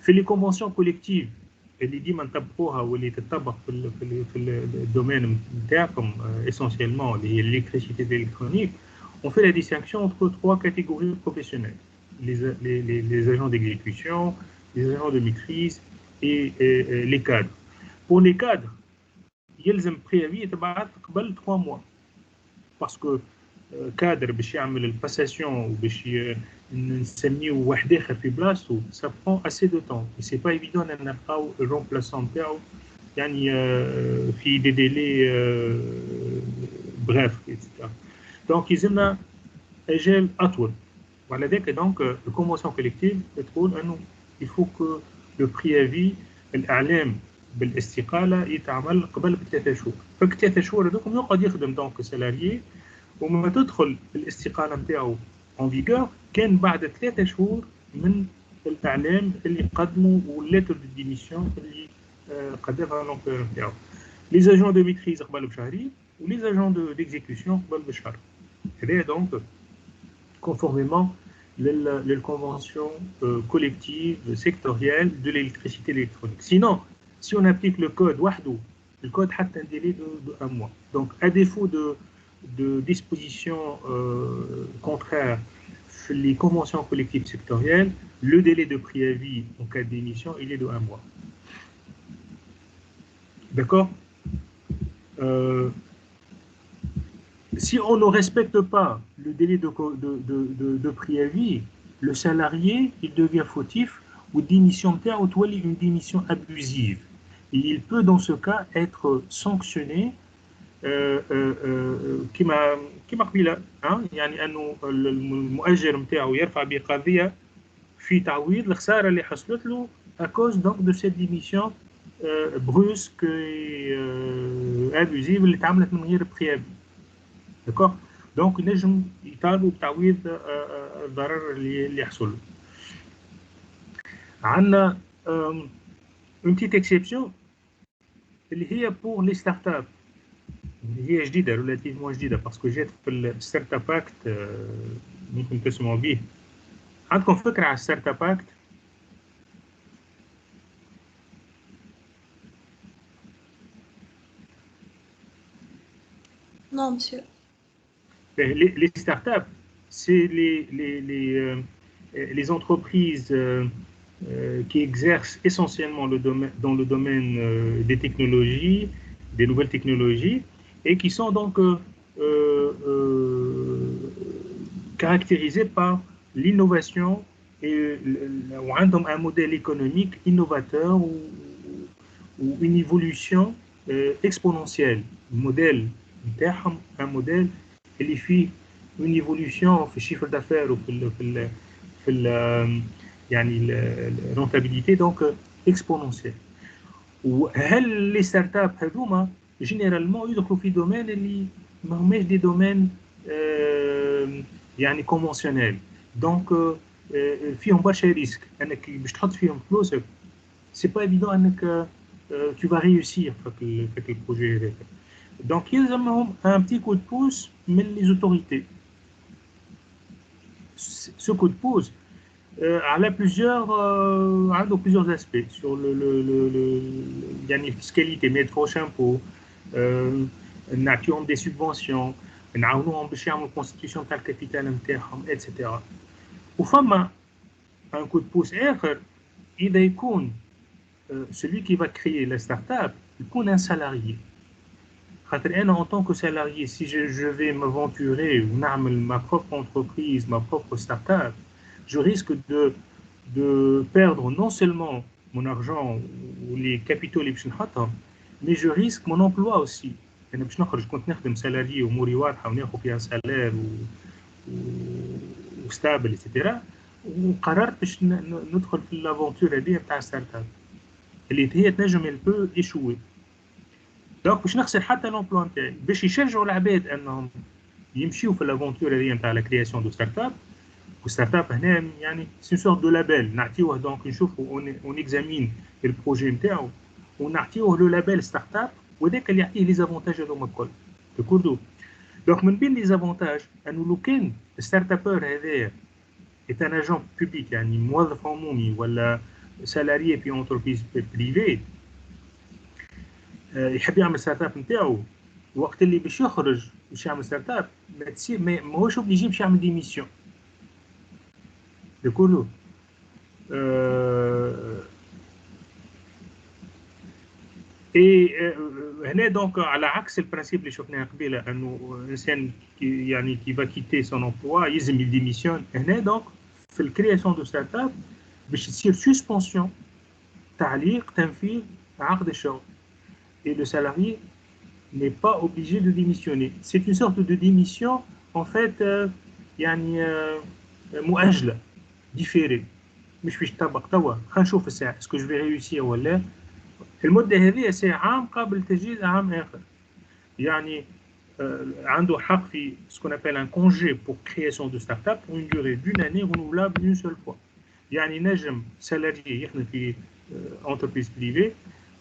في les conventions collectives اللي ديما نطبقوها واللي تطبق في الدومين نتاعكم essentiellement اللي هي l'électricité électronique, on fait la distinction entre 3 catégories professionnelles. Les agents d'exécution, les agents de maîtrise et les cadres. Pour les cadres, يلزم préavis يتبعث قبل 3 mois. Parce que cadre باش يعمل الباساسيون وباش نسميو واحد اخر في بلاصتو ça prend assez de temps et c'est pas évident ان نلقاو الرومبلاسون نتاعو يعني في دي ديلي bref etc. Donc يلزمنا اجال اطول وعلى ذاك دونك الكونفونسيون كوليكتيف تقول انه il faut que le préavis الاعلام بالاستقاله يتعمل قبل ب3 شهور. فك3 شهور هذوكم يقعد يخدم دونك سالاريي وما تدخل الاستقاله نتاعو en vigueur كان بعد 3 شهور من الاعلام اللي قدموا والليتر دو ديميسيون اللي قدمها لومبير نتاعو. لي زاجون دو ميتريز قبل بشهرين ولي زاجون ديكزيكسيون قبل بشهر. هذا دونك conformément les conventions collectives sectorielles de l'électricité électronique. Sinon, si on applique le code wahdo, le code a un délai de 1 mois. Donc, à défaut de dispositions contraires sur les conventions collectives sectorielles, le délai de préavis en cas de démission, il est de 1 mois. D'accord? Si on ne respecte pas le délai de préavis, le salarié, il devient fautif ou démission ou une démission abusive. Et il peut dans ce cas être sanctionné كما قبيله يعني انه المؤجر نتاعو يرفع بقضيه في تعويض الخساره اللي حصلت له à cause donc de cette démission brusque abusive اللي تعملت من غير préavis. D'accord? Donc نجم يطالبوا بتعويض الضرر اللي يحصل له. عندنا une petite exception اللي هي pour les startups. هي جديدة relativement جديدة باسكو جات في الستارت اب اكت ممكن تسمعوا به. عندكم فكرة على الستارت اب اكت؟ Non, monsieur. Les startups, c'est les entreprises qui exercent essentiellement dans le domaine des technologies, des nouvelles technologies, et qui sont donc caractérisées par l'innovation et un modèle économique innovateur ou une évolution exponentielle. Modèle un modèle اللي فيه une évolution في الشيفر d'affaires وفي يعني الرونتابيليتي دونك exponentielle. وهل لي ستارت اب هذوما جينيرالمون يدخلوا في دومين اللي ما هماش دي دومين يعني كونفونسيونيل دونك فيهم برشا ريسك انك باش تحط فيهم فلوسك سي با ايفيدون انك tu vas réussir في البروجي هذاك. Donc, ils ont un petit coup de pouce, mais les autorités. Ce coup de pouce a plusieurs aspects sur la fiscalité, mettre au chapeau, des subventions, une constitution de capital, etc. Au fond, un coup de pouce, il est celui qui va créer la start-up, il est un salarié. En tant que salarié, si je vais m'aventurer ou ma propre entreprise, ma propre start-up, je risque de perdre non seulement mon argent ou les capitaux, mais je risque mon emploi aussi. Je suis salarié ou un salaire ou stable, etc. وقررت باش ندخل في الافونتور هذه نتاع ستارت اب اللي هي تنجم البو ايشوي. دونك باش نخسر حتى لومبلوا نتاعي باش يشجعوا العباد انهم يمشيوا في الافونتور هذه نتاع لا كرياسيون دو ستارت اب. والستارت اب هنا يعني سي سورت دو لابيل نعطيوه دونك نشوفوا اون اكزامين البروجي نتاعو ونعطيوه لو لابيل ستارت اب وذاك اللي يعطيه لي زافونتاج هذوما الكل. تكردوا Donc, من بين les avantages, أنه لو كان ستارت ابر هذايا est un agent public, يعني موظف عمومي ولا salarié في entreprise privée, يحب يعمل ستارت اب نتاعو، وقت اللي باش يخرج باش يعمل ستارت اب ماهوش اوبليجي باش يعمل ديميسيون. يقولوا هنا دونك على عكس البرانسيب اللي شفناه قبيله انه الانسان يعني كي va quitter son emploi يلزم يديميسيون. هنا دونك في الكرياسيون دو ستارت اب باش تصير سسبونسيون، تعليق تنفيذ عقد الشغل. Et le salarié n'est pas obligé de démissionner. C'est une sorte de démission en fait يعني مؤجلة différée. مش باش تطبق توا، خلينا نشوف الساعة اسكو جو في ريوسير ولا. المدة هذه سي عام قبل تجديد عام آخر. يعني عنده حق في ce qu'on appelle un congé pour création de start-up pour une durée d'une année renouvelable une seule fois. يعني نجم سالاريي يخدم في entreprise privée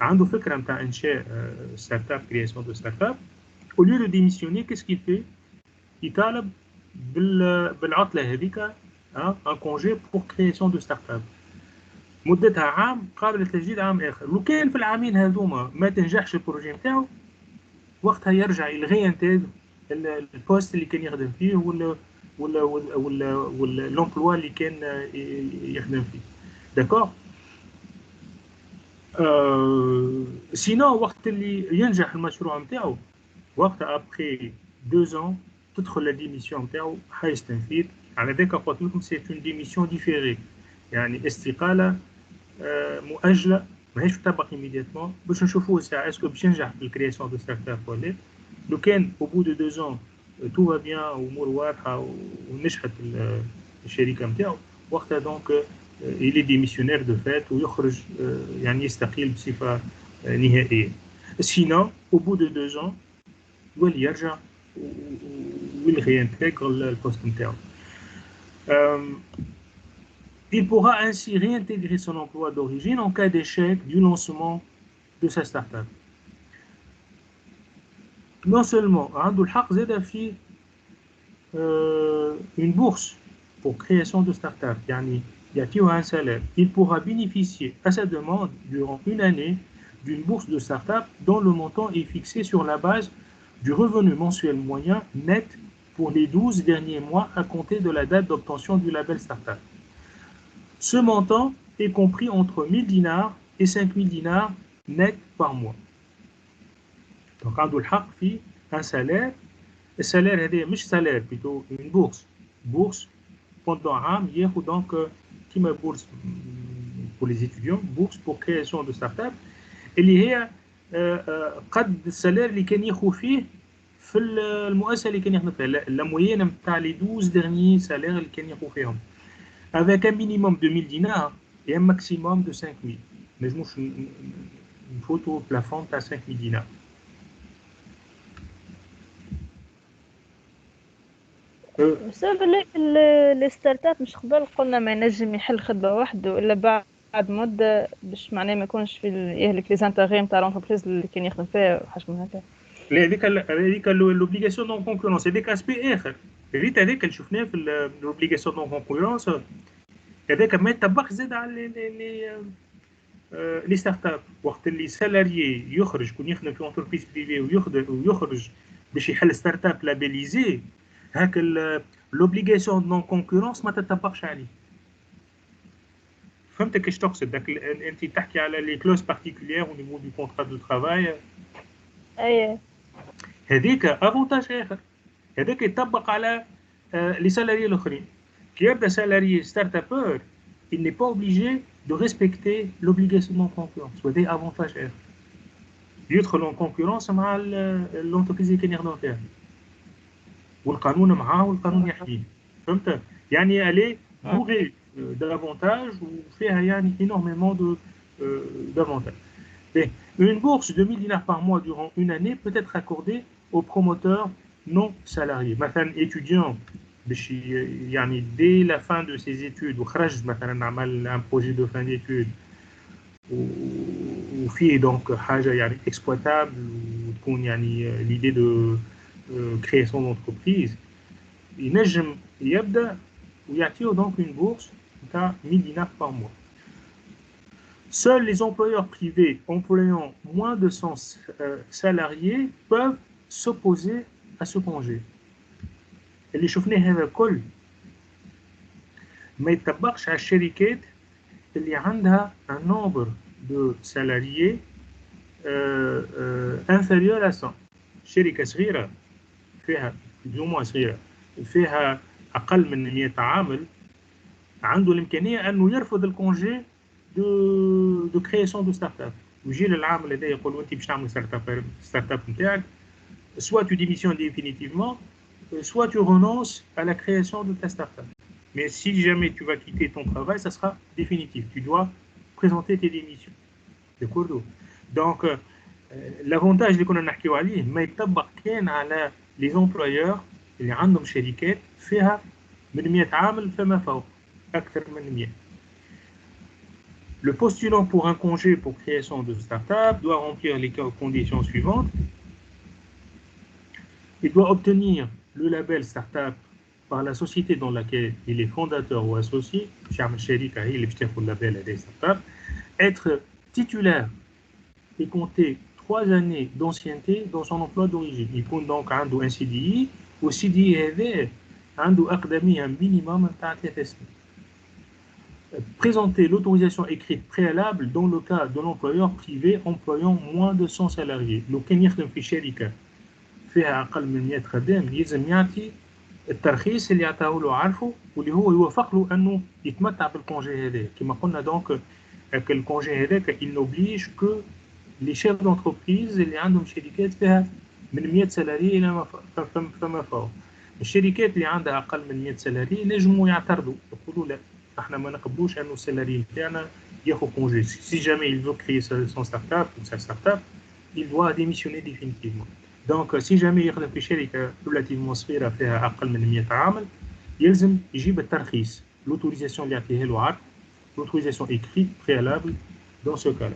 عنده فكرة نتاع إنشاء start-up création de start-up. au lieu de démissionner qu'est-ce qu'il fait؟ يطالب بالعطلة هذيك un congé pour création de start-up مدتها عام قابل لتجديد عام آخر. لو كان في العامين هذوما ما تنجحش البروجي نتاعو وقتها يرجع يلغي انتاج البوست اللي كان يخدم فيه ولا لومبلوا اللي كان يخدم فيه. داكور. سينو وقت اللي ينجح المشروع نتاعو وقتها ابخي 2 ans تدخل لا ديميسيون نتاعو حيز تنفيذ. على ذاك قلت لكم سي اون ديميسيون ديفيري، يعني استقاله مؤجله ماهيش تطبق immédiatement. باش نشوفوا ساعه اسكو باش ينجح في الكرياسيون دو ستارت اب ولا. لو كان au bout de 2 ans tout va bien وامور واضحه ونجحت الشركه نتاعو وقتها دونك il est démissionnaire de fait ويخرج يعني يستقيل بصفه نهائيه. sinon au bout de 2 ans يولي يرجع ويلغي ينتقل البوست نتاعو. Il pourra ainsi réintégrer son emploi d'origine en cas d'échec du lancement de sa start-up. Non seulement, عنده الحق زاد في une bourse pour création de start-up, يعني يعطيه un salaire. Il pourra bénéficier à sa demande durant une année d'une bourse de start-up dont le montant est fixé sur la base du revenu mensuel moyen net pour les 12 derniers mois à compter de la date d'obtention du label start-up. Ce montant est compris entre 1000 dinars et 5000 dinars net par mois. Donc, عنده الحق في un salaire. Le salaire هذا مش salaire, plutôt une bourse. Bourse pendant عام ياخد donc كيما bourse pour les étudiants, bourse pour création de start-up اللي هي قد السالير اللي كان ياخذ فيه في المؤسسه اللي كان يخدم فيها. لا مويين نتاع لي 12 derniers salaires اللي كان ياخذ فيهم. avec un minimum de 1000 dinars et un maximum de 5000. نجموش نفوتوا plafond تاع 5000 dinars. بسبب لي ستارت اب مش قبل قلنا ما ينجم يحل خدمه وحده الا بعد مده باش معناه ما يكونش في يهلك لي زانتيغي نتاع لونتربريز اللي كان يخدم فيها وحاجه من هكا. لا هذيك لوبليغاسيون دون كونكورونس هذيك اسبي اخر. ريت هذاك اللي شفناه في لوبليغاسيون دون كونكورونس هذاك ما يطبقش زاد على لي ستارت اب. وقت اللي سالاريي يخرج كون يخدم في اونتربريز بريفي ويخرج باش يحل ستارت اب لابيليزي هاك لوبليغاسيون دون كونكورونس ما تطبقش عليه. فهمت كيش تقصد؟ داك انت تحكي على لي كلوز بارتيكولير او نيفو دو كونترا دو ترافاي. اييه هذيك افونتاج اخر. هذاك يطبق على لي سالاريي الاخرين. كي يبدا سالاريي ستارت ابور il n'est pas obligé de respecter l'obligation de concurrence. وهذا افونتاج اخر. يدخل en concurrence مع l'entreprise اللي كان يخدم فيها. والقانون معاه والقانون يحميه. فهمت؟ يعني الي bourré d'avantages وفيها يعني énormément d'avantages. Une bourse de 1000 dinars par mois durant une année peut être accordée aux promoteurs non salariés. مثلا étudiant باش يعني dès la fin de ses études وخرج مثلا عمل un projet de fin d'études وفيه donc حاجه يعني exploitable وتكون يعني l'idée création d'entreprise, ينجم يبدأ ويعطيه donc une bourse de 1000 dinars par mois. Seuls les employeurs privés employant moins de 100 salariés peuvent s'opposer à ce congé. اللي شفناه هذا الكل ما يتطبقش على الشركات اللي عندها un nombre de salariés inférieur à 100. شركة صغيرة فيها بلوموا صغيرة فيها أقل من 100 عامل عنده الإمكانية أنه يرفض الكونجي دو كرياسيون دو ستارت اب ويجي للعامل هذا يقول له أنت باش تعمل ستارت اب نتاعك soit tu démissionnes définitivement soit tu renonces à la création de ta start up. Mais si jamais tu vas quitter ton travail, ça sera définitif. Tu dois présenter tes démissions. D'accord? Donc, l'avantage اللي كنا نحكيو عليه ما يطبق كان على les employeurs اللي عندهم شركات فيها من 100 عامل فما فوق أكثر من 100. Le postulant pour un congé pour création de start-up doit remplir les conditions suivantes. Il doit obtenir le label start-up par la société dans laquelle il est fondateur ou associé, être titulaire et compter 3 années d'ancienneté dans son emploi d'origine. Il compte donc un CDI, ou CDI un minimum de présenter l'autorisation écrite préalable dans le cas de l'employeur privé employant moins de 100 salariés. لو كان يخدم في شركة فيها أقل من 100 خدام يلزم يعطي الترخيص اللي عطاه له عارفه واللي هو يوافق له أنه يتمتع بالكونجي هذا. كما قلنا دونك الكونجي هذاك il n'oblige que les chefs d'entreprise اللي عندهم شركات فيها من 100 سالاري إلى فما فوق. الشركات اللي عندها أقل من 100 سالاري نجموا يعترضوا يقولوا لا احنا ما نقبلوش انه السالاري نتاعنا ياخذ كونجي. Si jamais il veut créer son start-up ou sa start-up, il doit démissionner définitivement. Donc si jamais يخدم في شركة relativement صغيرة فيها أقل من 100 عامل يلزم يجيب الترخيص l'autorisation اللي يعطيها له عقد l'autorisation écrite préalable dans ce cas-là.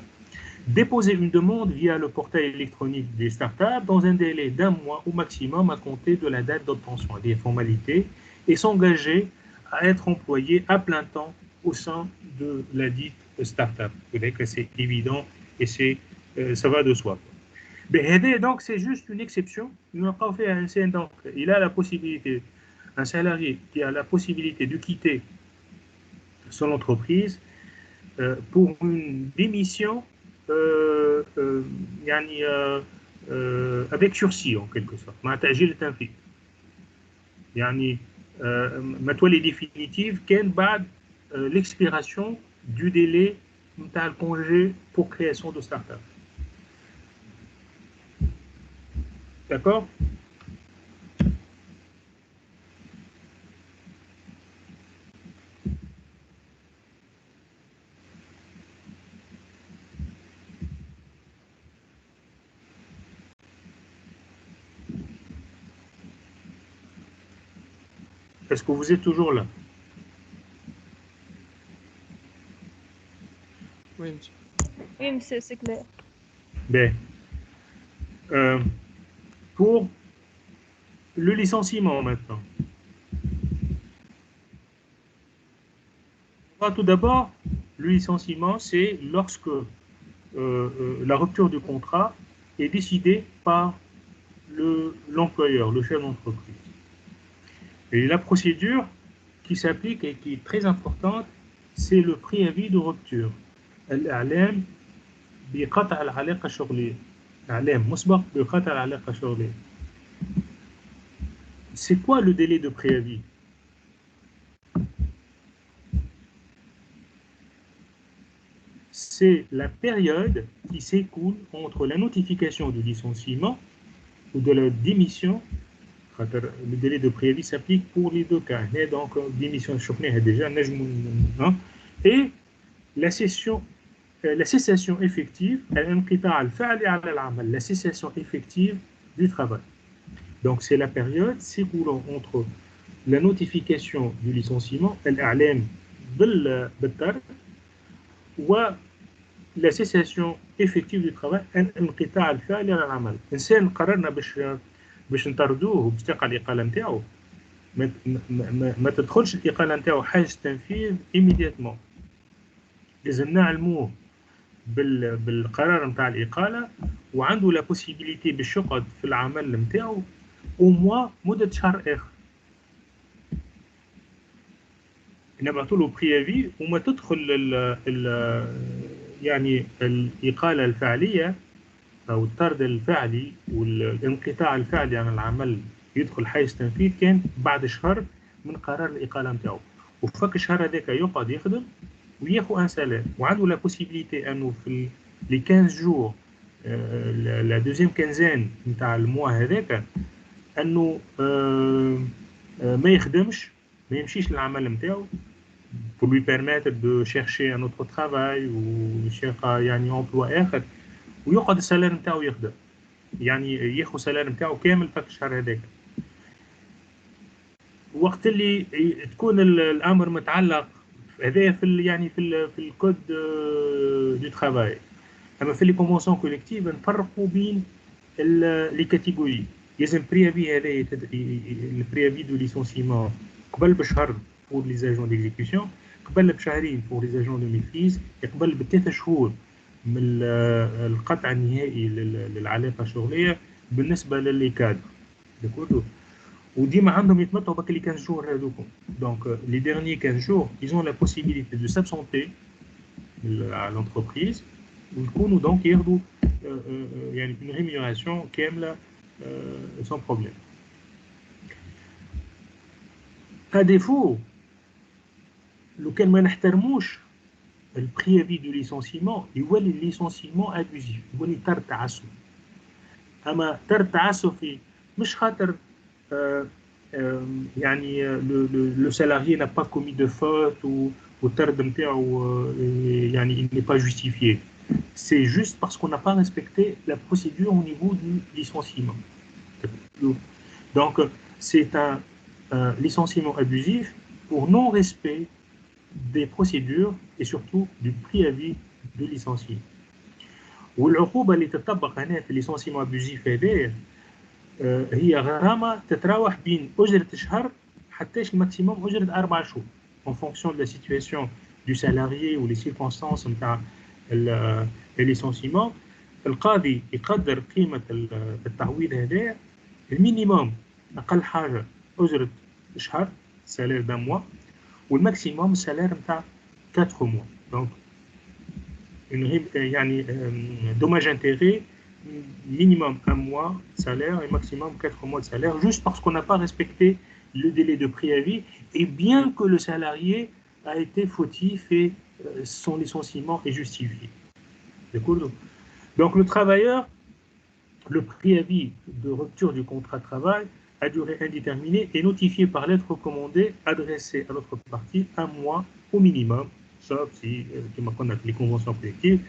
Déposer une demande via le portail électronique des start-up dans un délai d'un mois au maximum à compter de la date d'obtention des formalités et s'engager à être employé à plein temps au sein de la dite start-up. Vous voyez que c'est évident et ça va de soi. Mais donc c'est juste une exception. Il a la possibilité, un salarié qui a la possibilité de quitter son entreprise pour une démission avec sursis en quelque sorte. Ma toile définitive qu'elle bat l'expiration du délai de congé pour création de start-up. D'accord? Est-ce que vous êtes toujours là? Oui, monsieur. Oui, monsieur, c'est clair. Bien. Pour le licenciement maintenant. Tout d'abord, le licenciement, c'est lorsque la rupture du contrat est décidée par l'employeur, le chef d'entreprise. Et la procédure qui s'applique et qui est très importante, c'est le préavis de rupture. الإعلام بقطع العلاقة الشغلية. إعلام مسبق بقطع العلاقة الشغلية. C'est quoi le délai de préavis? C'est la période qui s'écoule entre la notification du licenciement ou de la démission. Le délai de préavis s'applique pour les deux cas. Donc, démission déjà, et la cessation effective, la cessation effective du travail. Donc, c'est la période s'écoulant entre la notification du licenciement, ou la cessation effective du travail, الانقطاع الفعلي عن العمل. إنسان قررنا باش باش نطردوه وباش تقع الإقالة نتاعو ما تدخلش الإقالة نتاعو حاجة تنفيذ immédiatement. لازم نعلموه بالقرار نتاع الإقالة وعنده لا بوسيبيليتي باش يقعد في العمل نتاعو او موا مدة شهر آخر. نبعثوا له بريافي وما تدخل يعني الإقالة الفعلية أو الطرد الفعلي والانقطاع الفعلي عن العمل يدخل حيز تنفيذ كان بعد شهر من قرار الإقالة نتاعو، وفك الشهر هذاك يقعد يخدم وياخذ ان سالير وعنده لا بوسيبيليتي انه في لي 15 جور لا دوزيام كانزان نتاع الموا هذاك انه ما يخدمش ما يمشيش للعمل نتاعو pour lui permettre de chercher un autre travail ou يشقى يعني emploi آخر ويقعد السالير نتاعو يخدم، يعني ياخذ السالير نتاعو كامل فك الشهر هذاك. وقت اللي تكون الامر متعلق هذايا في يعني في الكود دو ترافاي، اما في لي كونفونسيون كوليكتيف نفرقوا بين لي كاتيجوري. لازم بريافي هذايا البريافي دو ليسونسيمون قبل بشهر pour les agents d'exécution، قبل بشهرين pour les agents de maîtrise، قبل ب3 شهور من القطع النهائي للعلاقه الشغليه بالنسبه للي كادر. وديما عندهم يتمتعوا بك لي 15 جور هذوكم. دونك لي ديرني 15 جور ils ont la possibilité de s'absenter à l'entreprise ويكونوا دونك ياخذوا يعني une rémunération كامله sans problème. à défaut لو كان ما نحترموش البريافي دو ليسونسيمون يولي الليسونسيمون ابوزيف، يولي طرد تعسفي. اما طرد تعسفي مش خاطر يعني le salarié n'a pas commis de faute ou الطرد نتاعو يعني il n'est pas justifié. C'est juste parce qu'on n'a pas respecté la procédure au niveau du licenciement. Donc c'est un licenciement abusif pour non-respect des procédures et surtout du préavis de licenciement. والعقوبة اللي تطبق هنا في الليسونسيمون ابوزيف هذا هي غرامة تتراوح بين أجرة شهر حتى الماكسيموم أجرة 4 شهور en fonction de la situation du salarié ou les circonstances نتاع الليسونسيمون. القاضي يقدر قيمة التعويض هذا المينيموم أقل حاجة أجرة شهر salaire d'un mois والماكسيموم salaire نتاع 4 mois. Donc يعني dommage intérêt minimum 1 mois salaire et maximum 4 mois de salaire, juste parce qu'on n'a pas respecté le délai de préavis et bien que le salarié a été fautif et son licenciement est justifié. Donc le travailleur, le préavis de rupture du contrat de travail à durée indéterminée est notifié par lettre recommandée adressée à l'autre partie 1 mois au minimum, sauf si, comme on a les conventions collectives,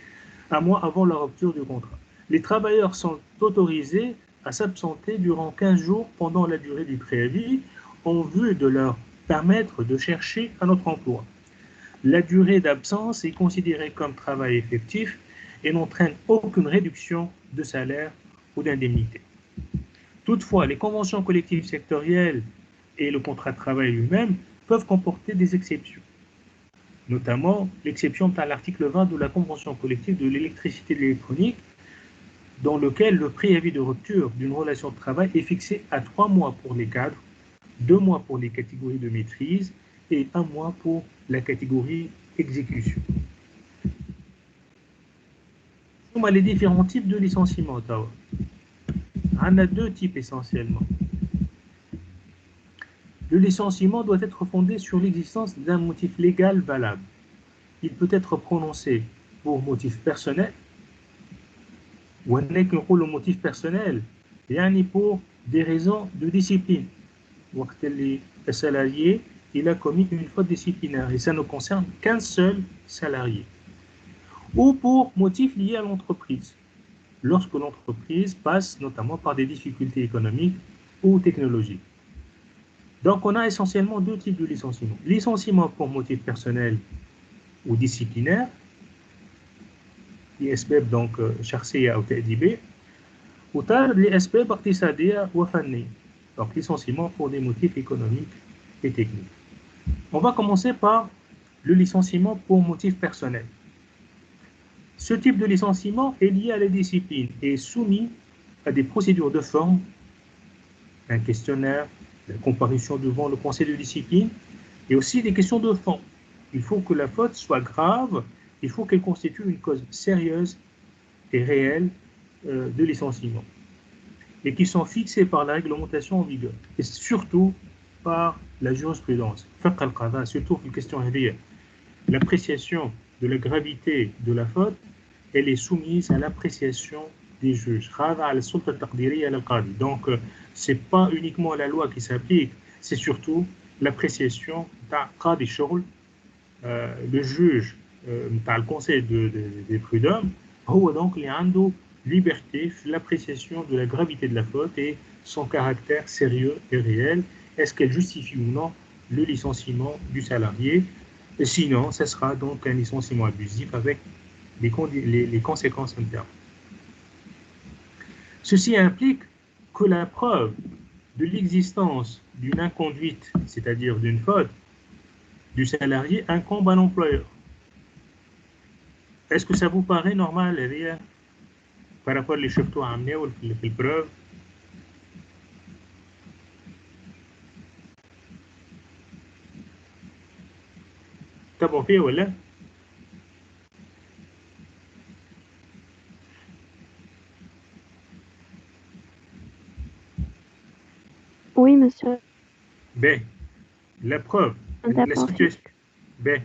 1 mois avant la rupture du contrat. Les travailleurs sont autorisés à s'absenter durant 15 jours pendant la durée du préavis en vue de leur permettre de chercher un autre emploi. La durée d'absence est considérée comme travail effectif et n'entraîne aucune réduction de salaire ou d'indemnité. Toutefois, les conventions collectives sectorielles et le contrat de travail lui-même peuvent comporter des exceptions, notamment l'exception à l'article 20 de la convention collective de l'électricité et de l'électronique, dans lequel le préavis de rupture d'une relation de travail est fixé à 3 mois pour les cadres, 2 mois pour les catégories de maîtrise et 1 mois pour la catégorie exécution. Les différents types de licenciement. On a 2 types essentiellement. Le licenciement doit être fondé sur l'existence d'un motif légal valable. Il peut être prononcé pour motif personnel, ou le motif personnel, يعني pour des raisons de discipline. Le salarié il a commis une faute disciplinaire et ça ne concerne qu'un seul salarié. Ou pour motif lié à l'entreprise, lorsque l'entreprise passe notamment par des difficultés économiques ou technologiques. Donc on a essentiellement 2 types de licenciement. Licenciement pour motif personnel ou disciplinaire, l'ISBEP donc شخصية أو تأديبية, وطارد لأسباب اقتصادية وفنية. Donc, licenciement pour des motifs économiques et techniques. On va commencer par le licenciement pour motif personnel. Ce type de licenciement est lié à la discipline et est soumis à des procédures de forme, un questionnaire, la comparution devant le conseil de discipline, et aussi des questions de fond. Il faut que la faute soit grave, il faut qu'elle constitue une cause sérieuse et réelle de licenciement, et qui sont fixées par la réglementation en vigueur, et surtout par la jurisprudence. Surtout une question réelle. L'appréciation de la gravité de la faute, elle est soumise à l'appréciation des juges. Donc, ce n'est pas uniquement la loi qui s'applique, c'est surtout l'appréciation de le juge, le conseil des prud'hommes, donc il y a une liberté, l'appréciation de la gravité de la faute et son caractère sérieux et réel. Est-ce qu'elle justifie ou non le licenciement du salarié? Et sinon, ce sera donc un licenciement abusif avec les conséquences internes. Ceci implique que la preuve de l'existence d'une inconduite, c'est-à-dire d'une faute du salarié, incombe à l'employeur. Est-ce que ça vous paraît normal, par rapport à l'écheftou à amener ou la preuve? تابعوا فيه ولا؟ Oui, monsieur. Ben, la preuve, la situation. Ben,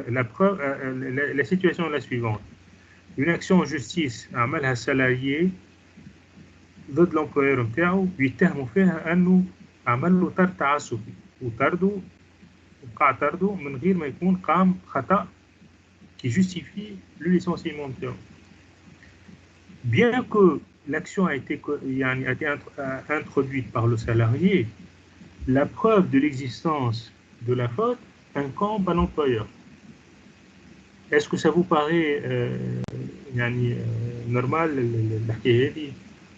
la preuve, la situation est la suivante. Une action en justice عملها salarié ضد l'employeur نتاعو بيتهموا فيها انه عمل له طرد تعسفي وطرده وقع طرده من غير ما يكون قام خطأ qui justifie le licenciement نتاعو. Bien que l'action a été introduite par le salarié, la preuve de l'existence de la faute incombe à l'employeur. Est-ce que ça vous paraît normal الحكاية هذه؟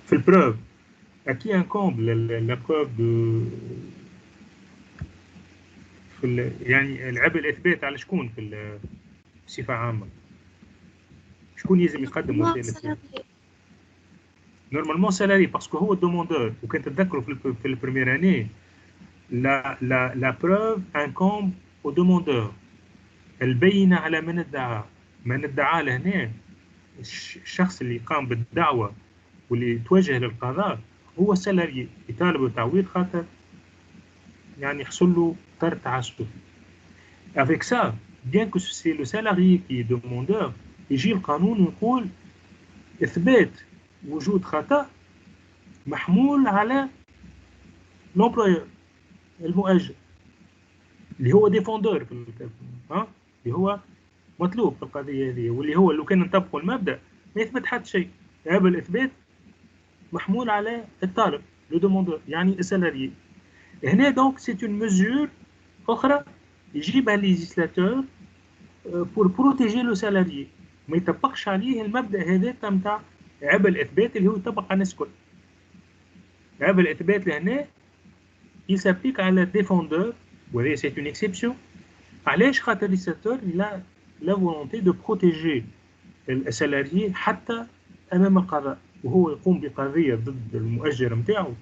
في البروف à qui incombe la preuve de يعني العبء الإثبات على شكون في بصفة عامة؟ شكون يلزم يقدم وسائل الإثبات؟ Normalement salarié parce que هو الدوموندور وكنت تذكروا في البريمير اني la preuve incombe au demandeur. البينة على من ادعى لهنا الشخص اللي قام بالدعوة واللي توجه للقضاء هو السلاري يطالب بتعويض خاطر يعني يحصل له طرد تعسفي. Avec ça, bien que c'est le salarié qui est demandeur, يجي القانون ويقول إثبات وجود خطأ محمول على l'employeur المؤجر اللي هو ديفوندور اللي هو مطلوب في القضية هذه، واللي هو لو كان نطبقوا المبدأ ما يثبت حتى شيء. هذا الإثبات محمول على الطالب لو دوموندور يعني السالاريي. هنا دونك سيت اون ميزور أخرى يجيبها ليجيسلاتور بور بروتيجي لو سالاريي، ما يطبقش عليه المبدأ هذا نتاع عبء الإثبات اللي هو يطبق على الناس الكل. عبء الإثبات لهنا il s'applique على الديفوندور وهي c'est une exception. علاش؟ خاطر ليجيسلاتور il a la volonté de protéger السالاريي حتى أمام القضاء، وهو يقوم بقضية ضد المؤجر نتاعو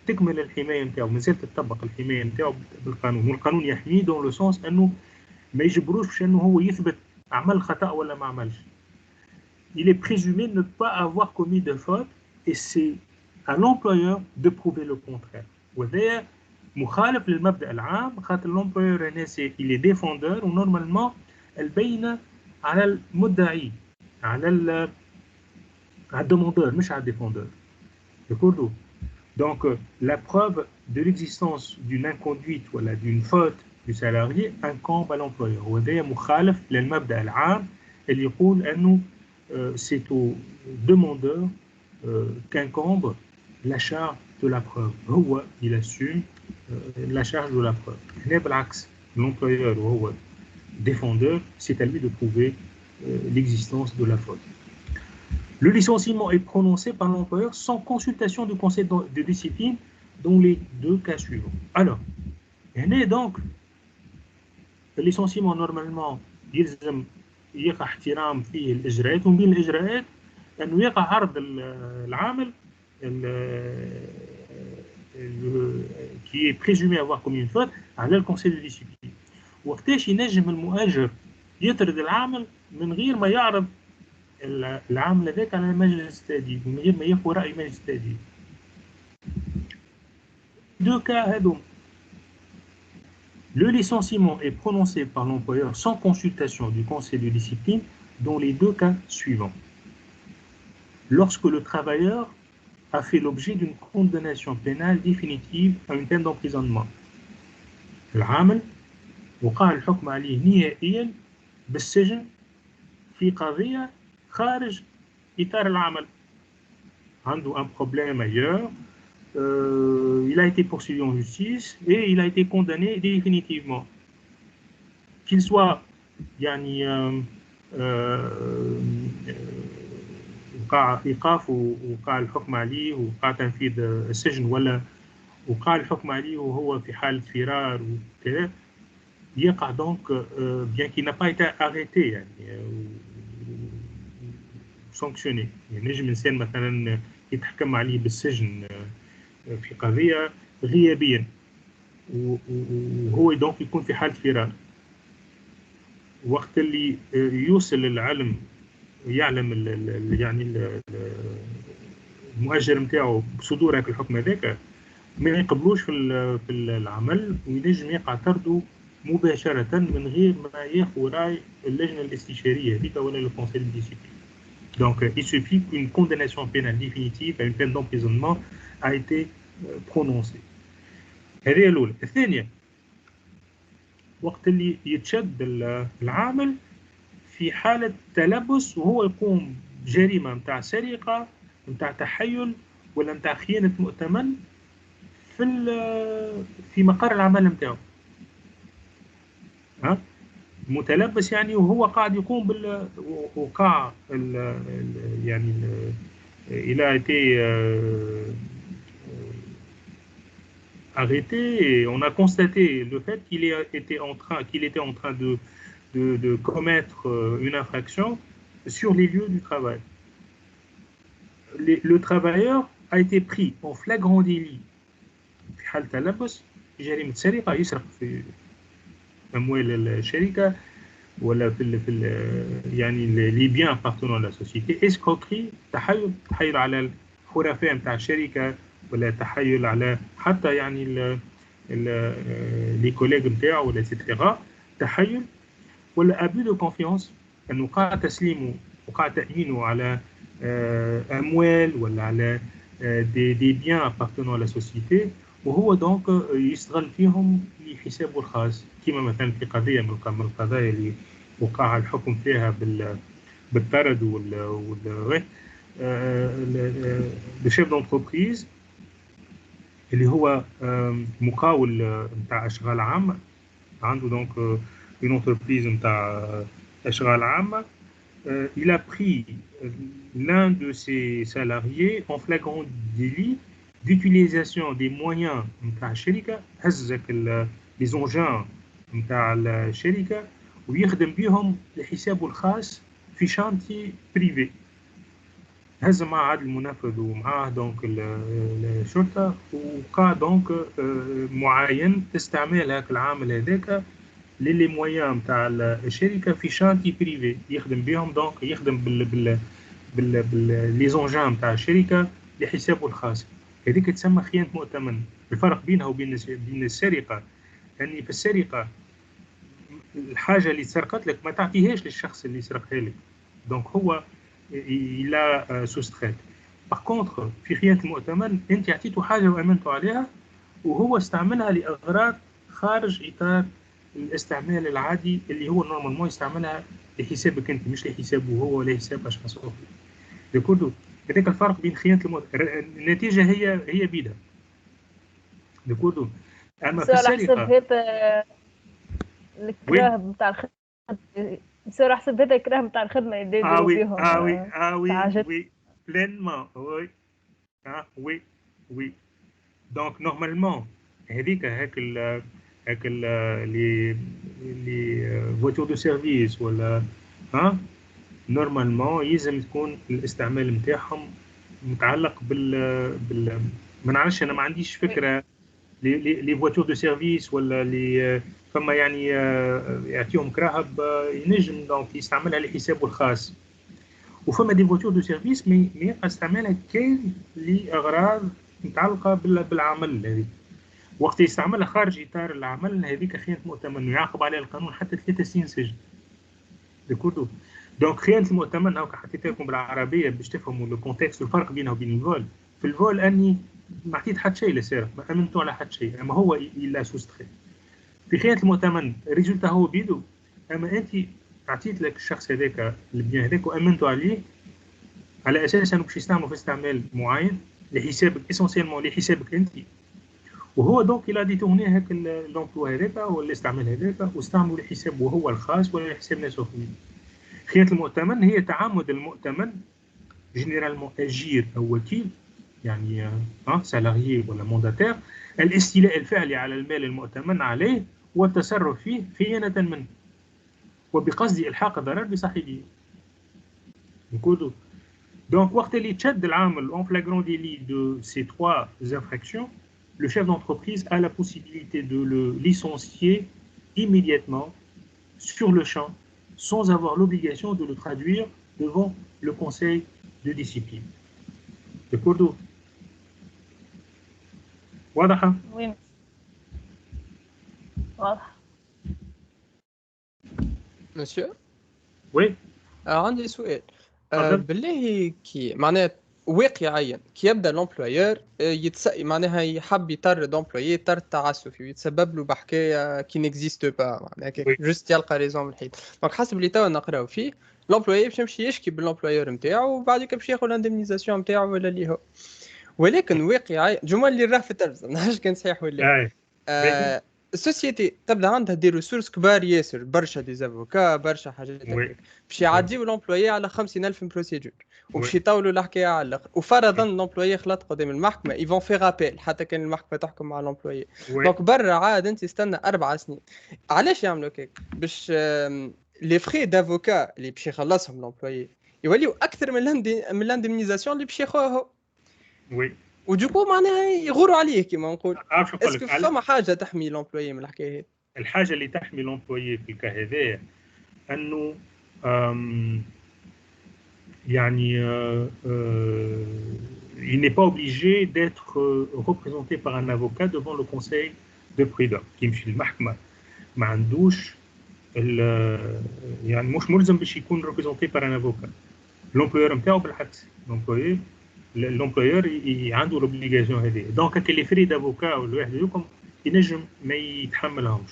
تكمل الحماية نتاعو، مازال تطبق الحماية نتاعو بالقانون، والقانون يحميه دون لو سونس أنه ما يجبروش باش أنه هو يثبت عمل خطأ ولا ما عملش. Il est présumé ne pas avoir commis de faute et c'est à l'employeur de prouver le contraire. وهذا مخالف للمبدأ العام خاطر l'employeur هنا il est défendeur ونورمالمون البينة على المدعي على الدemandeur مش على الديفوندور. D'accord? Donc la preuve de l'existence d'une inconduite ou d'une faute du salarié incombe à l'employeur. وهذا مخالف للمبدأ العام اللي يقول أنه c'est au demandeur qu'incombe la charge de la preuve. هو il assume la charge de la preuve. هنا بالعكس l'employeur وهو défendeur c'est à lui de prouver l'existence de la faute. Le licenciement est prononcé par l'employeur sans consultation du conseil de discipline dans les deux cas suivants. Alors, donc, le licenciement normalement يلزم يقع احترام فيه الإجراءات ومن بين الإجراءات أنه يقع عرض العامل qui est présumé avoir commis une faute على الكونسيل دو ديسيبلين. وقتاش ينجم المؤجر يطرد العامل من غير ما يعرض العامل هذاك على مجلس التأديب من غير ما ياخذ رأي مجلس التأديب. Deux cas هذوما. Le licenciement est prononcé par l'employeur sans consultation du conseil de discipline dans les deux cas suivants. Lorsque le travailleur a fait l'objet d'une condamnation pénale définitive à une peine d'emprisonnement. العامل وقع الحكم عليه نهائيا بالسجن في قضية خارج إطار العمل. عنده un problème ailleurs. Il a été poursuivi en justice et il a été condamné définitivement. Qu'il soit يعني وقع إيقاف وقع الحكم عليه وقع تنفيذ السجن ولا وقع الحكم عليه وهو في حالة فرار وكذا يقع donc bien qu'il n'a pas été arrêté يعني sanctionné. يعني نجم إنسان مثلا يتحكم عليه بالسجن في قضية غيابيا وهو دونك يكون في حالة فرار. وقت اللي يوصل العلم يعلم يعني المؤجر نتاعو بصدور هذاك الحكم هذاك ما يقبلوش في العمل وينجم يقع طرده مباشرة من غير ما ياخذ راي اللجنة الاستشارية هذيك ولا le conseil de discipline. Donc il suffit qu'une condamnation pénale définitive à une peine d'emprisonnement a été prononcée. هذه الأولى. الثانية وقت اللي يتشد العامل في حالة تلبس وهو يقوم بجريمة متاع سرقة متاع تحيل ولا متاع خيانة مؤتمن في مقر العمل متاعه. متلبس يعني وهو قاعد يقوم وقع يعني il a été arrêté et on a constaté le fait qu'il était en train de commettre une infraction sur les lieux du travail. Le travailleur a été pris en flagrant délit في حالة تلبس جريمة سرقة يسرق في أموال الشركة ولا في يعني les biens appartenant à la société. escroquerie تحايل على الحرفاء نتاع الشركة ولا تحايل على حتى يعني les collègues نتاعو ولا etc. تحايل ولا abus de confiance أنه وقع تسليمه وقع تأمينه على أموال ولا على des biens appartenant à la société وهو دونك يستغل فيهم لحسابه الخاص كما مثلا في قضية من القضايا اللي وقع الحكم فيها بالطرد le chef d'entreprise اللي هو مقاول نتاع أشغال عامة عنده دونك une entreprise نتاع أشغال عامة. Il a pris l'un de ses salariés en flagrant délit d'utilisation des moyens نتاع الشركة هزك les engins نتاع الشركة ويخدم بهم لحسابه الخاص في شانتي بريفي. هز مع عاد المنفذ ومعاه دونك الشرطة وقع دونك معين استعمال هاك العامل هذاك للي مويان نتاع الشركة في شانتي بريفي يخدم بهم دونك يخدم لي زونجان نتاع الشركة لحسابه الخاص. هذيك تسمى خيانة مؤتمن. الفرق بينها وبين السرقة أني في السرقة الحاجة اللي سرقت لك ما تعطيهاش للشخص اللي سرقها لك دونك هو il a soustrait. Par contre في خيانة المؤتمن أنت أعطيته حاجة وأمنته عليها وهو استعملها لأغراض خارج إطار الاستعمال العادي اللي هو نورمالمون يستعملها لحسابك أنت مش لحسابه هو ولا حساب أشخاص أخرى. دكتور هذاك الفرق بين خيانة المؤتمن النتيجة هي بيدها. دكتور أما في السرقة الكراه نتاع الخدمة يصير حسب هذا الكراه نتاع الخدمة يديروا فيهم وي pleinement, oui. Ah, oui, oui. Donc, normalement, les voitures de service ولا normalement يلزم تكون الاستعمال نتاعهم متعلق بال ما نعرفش انا ما عنديش فكره لي فواتور دو سيرفيس ولا لي فما يعني يعطيهم كراهب ينجم دونك يستعملها لحسابه الخاص وفما دي فواتور دو سيرفيس ما يبقى يستعملها كان لاغراض متعلقه بالعمل هذيك وقت يستعملها خارج اطار العمل هذيك خيانه مؤتمن ويعاقب عليها القانون حتى 3 سنين سجن دكتور دونك خيانه المؤتمن هاكا حطيت لكم بالعربيه باش تفهموا لو كونتكست الفرق بينه وبين الفول في الفول اني ما عطيت حتى شيء للسارق ما امنته على حتى شيء اما هو الا سوستخي في خيانه المؤتمن ريزولتا هو بيدو اما انت عطيت لك الشخص هذاك البيان هذاك وامنته عليه على اساس انه باش يستعمله في استعمال معين لحسابك اسونسيالمون لحسابك انت وهو دونك الى ديتورني هاك لومبلوا هذاك ولا الاستعمال هذاك واستعمله لحسابه هو الخاص ولا لحساب ناس اخرين خيانه المؤتمن هي تعامد المؤتمن جينيرالمون اجير او وكيل يعني سالاريي ولا مونداتير الاستيلاء الفعلي على المال المؤتمن عليه والتصرف فيه خيانه منه وبقصد الحاق ضرر بصاحبه نقولوا donc وقت اللي تشد العامل en flagrant délit de ces 3 infractions le chef d'entreprise a la possibilité de le licencier immédiatement sur le champ sans avoir l'obligation de le traduire devant le conseil de discipline. D'accord? واضحة؟ Oui. واضح. مسيو Oui. عندي سؤال بالله كي معناها واقعيا كي يبدا لومبلويور معناها يحب يطرد لومبلويي طرد تعسفي ويتسبب له بحكايه كي نيكزيست با معناها جوست يلقى ريزون من الحيط دونك حسب اللي توا نقراو فيه لومبلويي باش يمشي يشكي باللومبلويور نتاعو وبعد كده باش ياخذ الاندمنيزاسيون نتاعو ولا اللي هو ولكن واقعيا جمل اللي راه في التلفزه ماهيش كان صحيح ولا السوسيتي تبدا عندها دي ريسورس كبار ياسر برشا دي زافوكا برشا حاجات هكاك باش يعديو لومبلويي على 50,000 بروسيدور وباش يطولوا الحكايه على الاخر وفرضا لومبلويي خلط قدام المحكمه يفون في رابيل حتى كان المحكمه تحكم مع لومبلويي دونك برا عاد انت استنى 4 سنين علاش يعملوا هكاك باش لي فري دافوكا اللي باش يخلصهم لومبلويي يوليو اكثر من الاندمنيزاسيون اللي باش ياخذوها وي ودوكو معناها يغوروا عليه كيما نقول اسكو فما حاجه تحمي لومبلويي من الحكايه هذه الحاجه اللي تحمي لومبلويي في الكا هذايا انه يعني il n'est pas obligé d'être représenté par un avocat devant le conseil de prud'homme كي يمشي للمحكمه ما عندوش يعني مش ملزم باش يكون représenté par un avocat لومبلويور نتاعو بالعكس لومبلويور عنده لوبليغاسيون هذه دونك كي لي فري دافوكا والواحد يكم ينجم ما يتحملهمش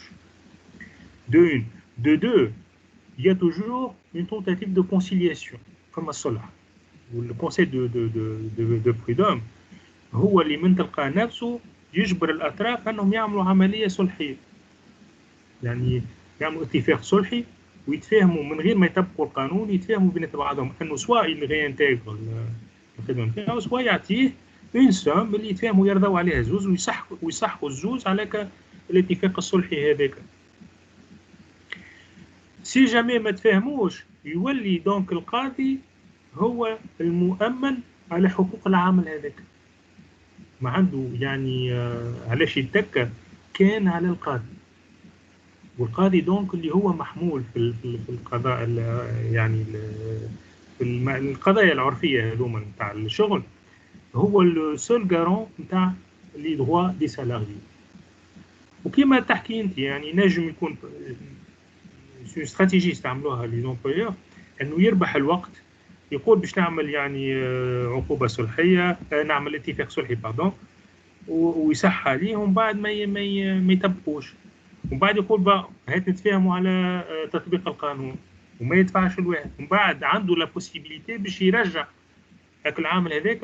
دو il y a toujours une tentative de conciliation comme الصلح والكونسيل de prud'homme هو اللي من تلقى نفسه يجبر الاطراف انهم يعملوا عمليه صلحيه يعني يعملوا اتفاق صلحي ويتفاهموا من غير ما يطبقوا القانون يتفاهموا بين بعضهم انه سواء يلغي انتاجر الخدمه نتاعو سواء يعطيه اون سوم اللي يتفاهموا يرضوا عليها زوز ويصحوا الزوز على الاتفاق الصلحي هذاك سي جامي ما تفاهموش يولي دونك القاضي هو المؤمن على حقوق العامل هذاك ما عنده يعني علاش يتكى كان على القاضي والقاضي دونك اللي هو محمول في القضاء يعني في القضايا العرفيه هذوما نتاع الشغل هو السول غارون نتاع لي دروا دي سالاريي وكما تحكي انت يعني نجم يكون استراتيجيه استعملوها لي زومبلويور انه يربح الوقت يقول باش نعمل يعني عقوبه صلحيه نعمل اتفاق صلحي باردون ويصح عليهم بعد ما يطبقوش ومن بعد يقول بقى هات نتفاهموا على تطبيق القانون وما يدفعش الواحد ومن بعد عنده لا بوسيبيليتي باش يرجع هاك العامل هذاك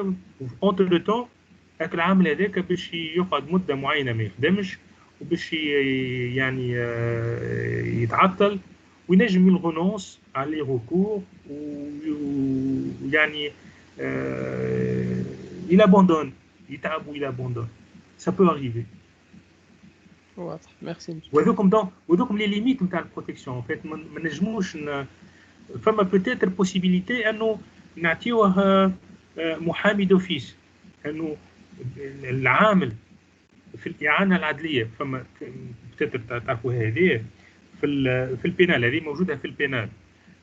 اونتر لو طون هاك العامل هذاك باش يقعد مده معينه ما يخدمش وباش يعني يتعطل وينجم يلغونونس على لي ريكور ويعني il abandonne, il tape ou il abandonne. Ça peut arriver. واضح ميرسي. وذوكم les limites نتاع البروتكسيون en fait ما نجموش فما peut-être possibilité انه نعطيوه محامي دوفيس، انه العامل في الاعانه العدليه فما peut-être تعرفوا هذه في البينال، هذه موجوده في البينال،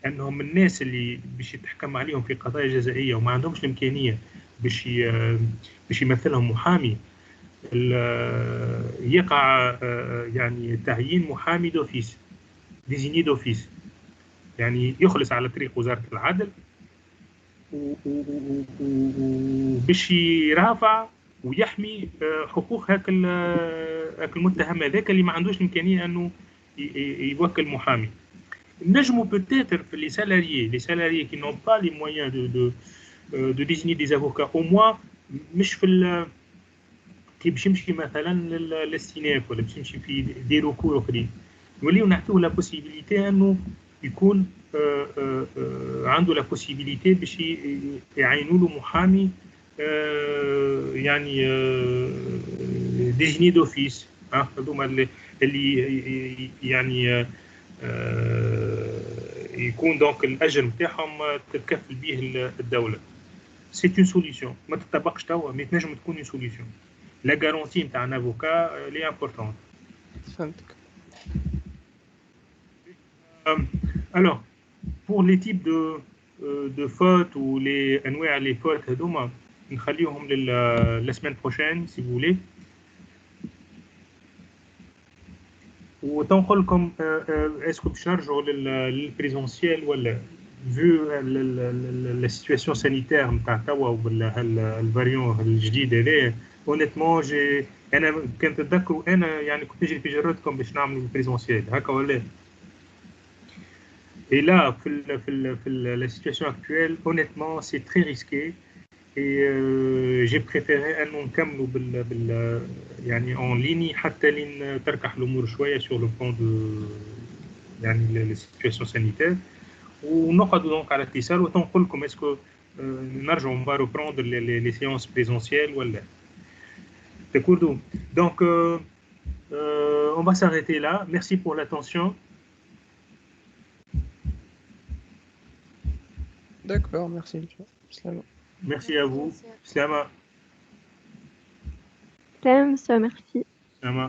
انهم الناس اللي باش يتحكم عليهم في قضايا جزائيه وما عندهمش الامكانيه باش يمثلهم محامي، يقع يعني تعيين محامي دوفيس ديزيني دوفيس، يعني يخلص على طريق وزاره العدل وباش يرافع ويحمي حقوق هاك المتهم هذاك اللي ما عندوش الامكانيه انه يوكل محامي. نجموا peut-être في les salariés qui n'ont pas les moyens de désigner des avocats au moins مش في كي باش يمشي مثلا للاستئناف ولا باش يمشي في دي ركور اخرين، نوليو نعطيوه لا بوسيبيليتي انه يكون عنده لا بوسيبيليتي باش يعينوا له محامي يعني ديجني دوفيس، هذوما اللي يعني يكون دونك الاجر نتاعهم تتكفل به الدوله. سي اون سوليسيون ما تطبقش توا مي تنجم تكون اون سوليسيون. لا غارونتي نتاع ان افوكا لي امبورطونت. فهمتك. Alors, pour les types de fautes ou les انواع les fautes هذوما نخليهم la semaine prochaine si vous voulez. وتنقول لكم اسكو تشارجوا للبريزونسيال ولا vu la situation sanitaire نتاع توا والفاريون الجديد هذا honnêtement انا كنت اتذكروا انا يعني كنت نجري في جرتكم باش نعملوا البريزونسيال هكا ولا. Et là, la situation actuelle, honnêtement, c'est très risqué. Et j'ai préféré أن نكملوا يعني en ligne حتى لين تركح الأمور شوية sur le plan de يعني la situation sanitaire. ونقعدوا donc على اتصال وتنقول لكم اسكو نرجعوا on va reprendre les séances présentielles ولا. D'accord. Donc on va s'arrêter là. Merci pour l'attention. D'accord, merci. Slama. Merci à vous. Slama. Salam, merci. Slama.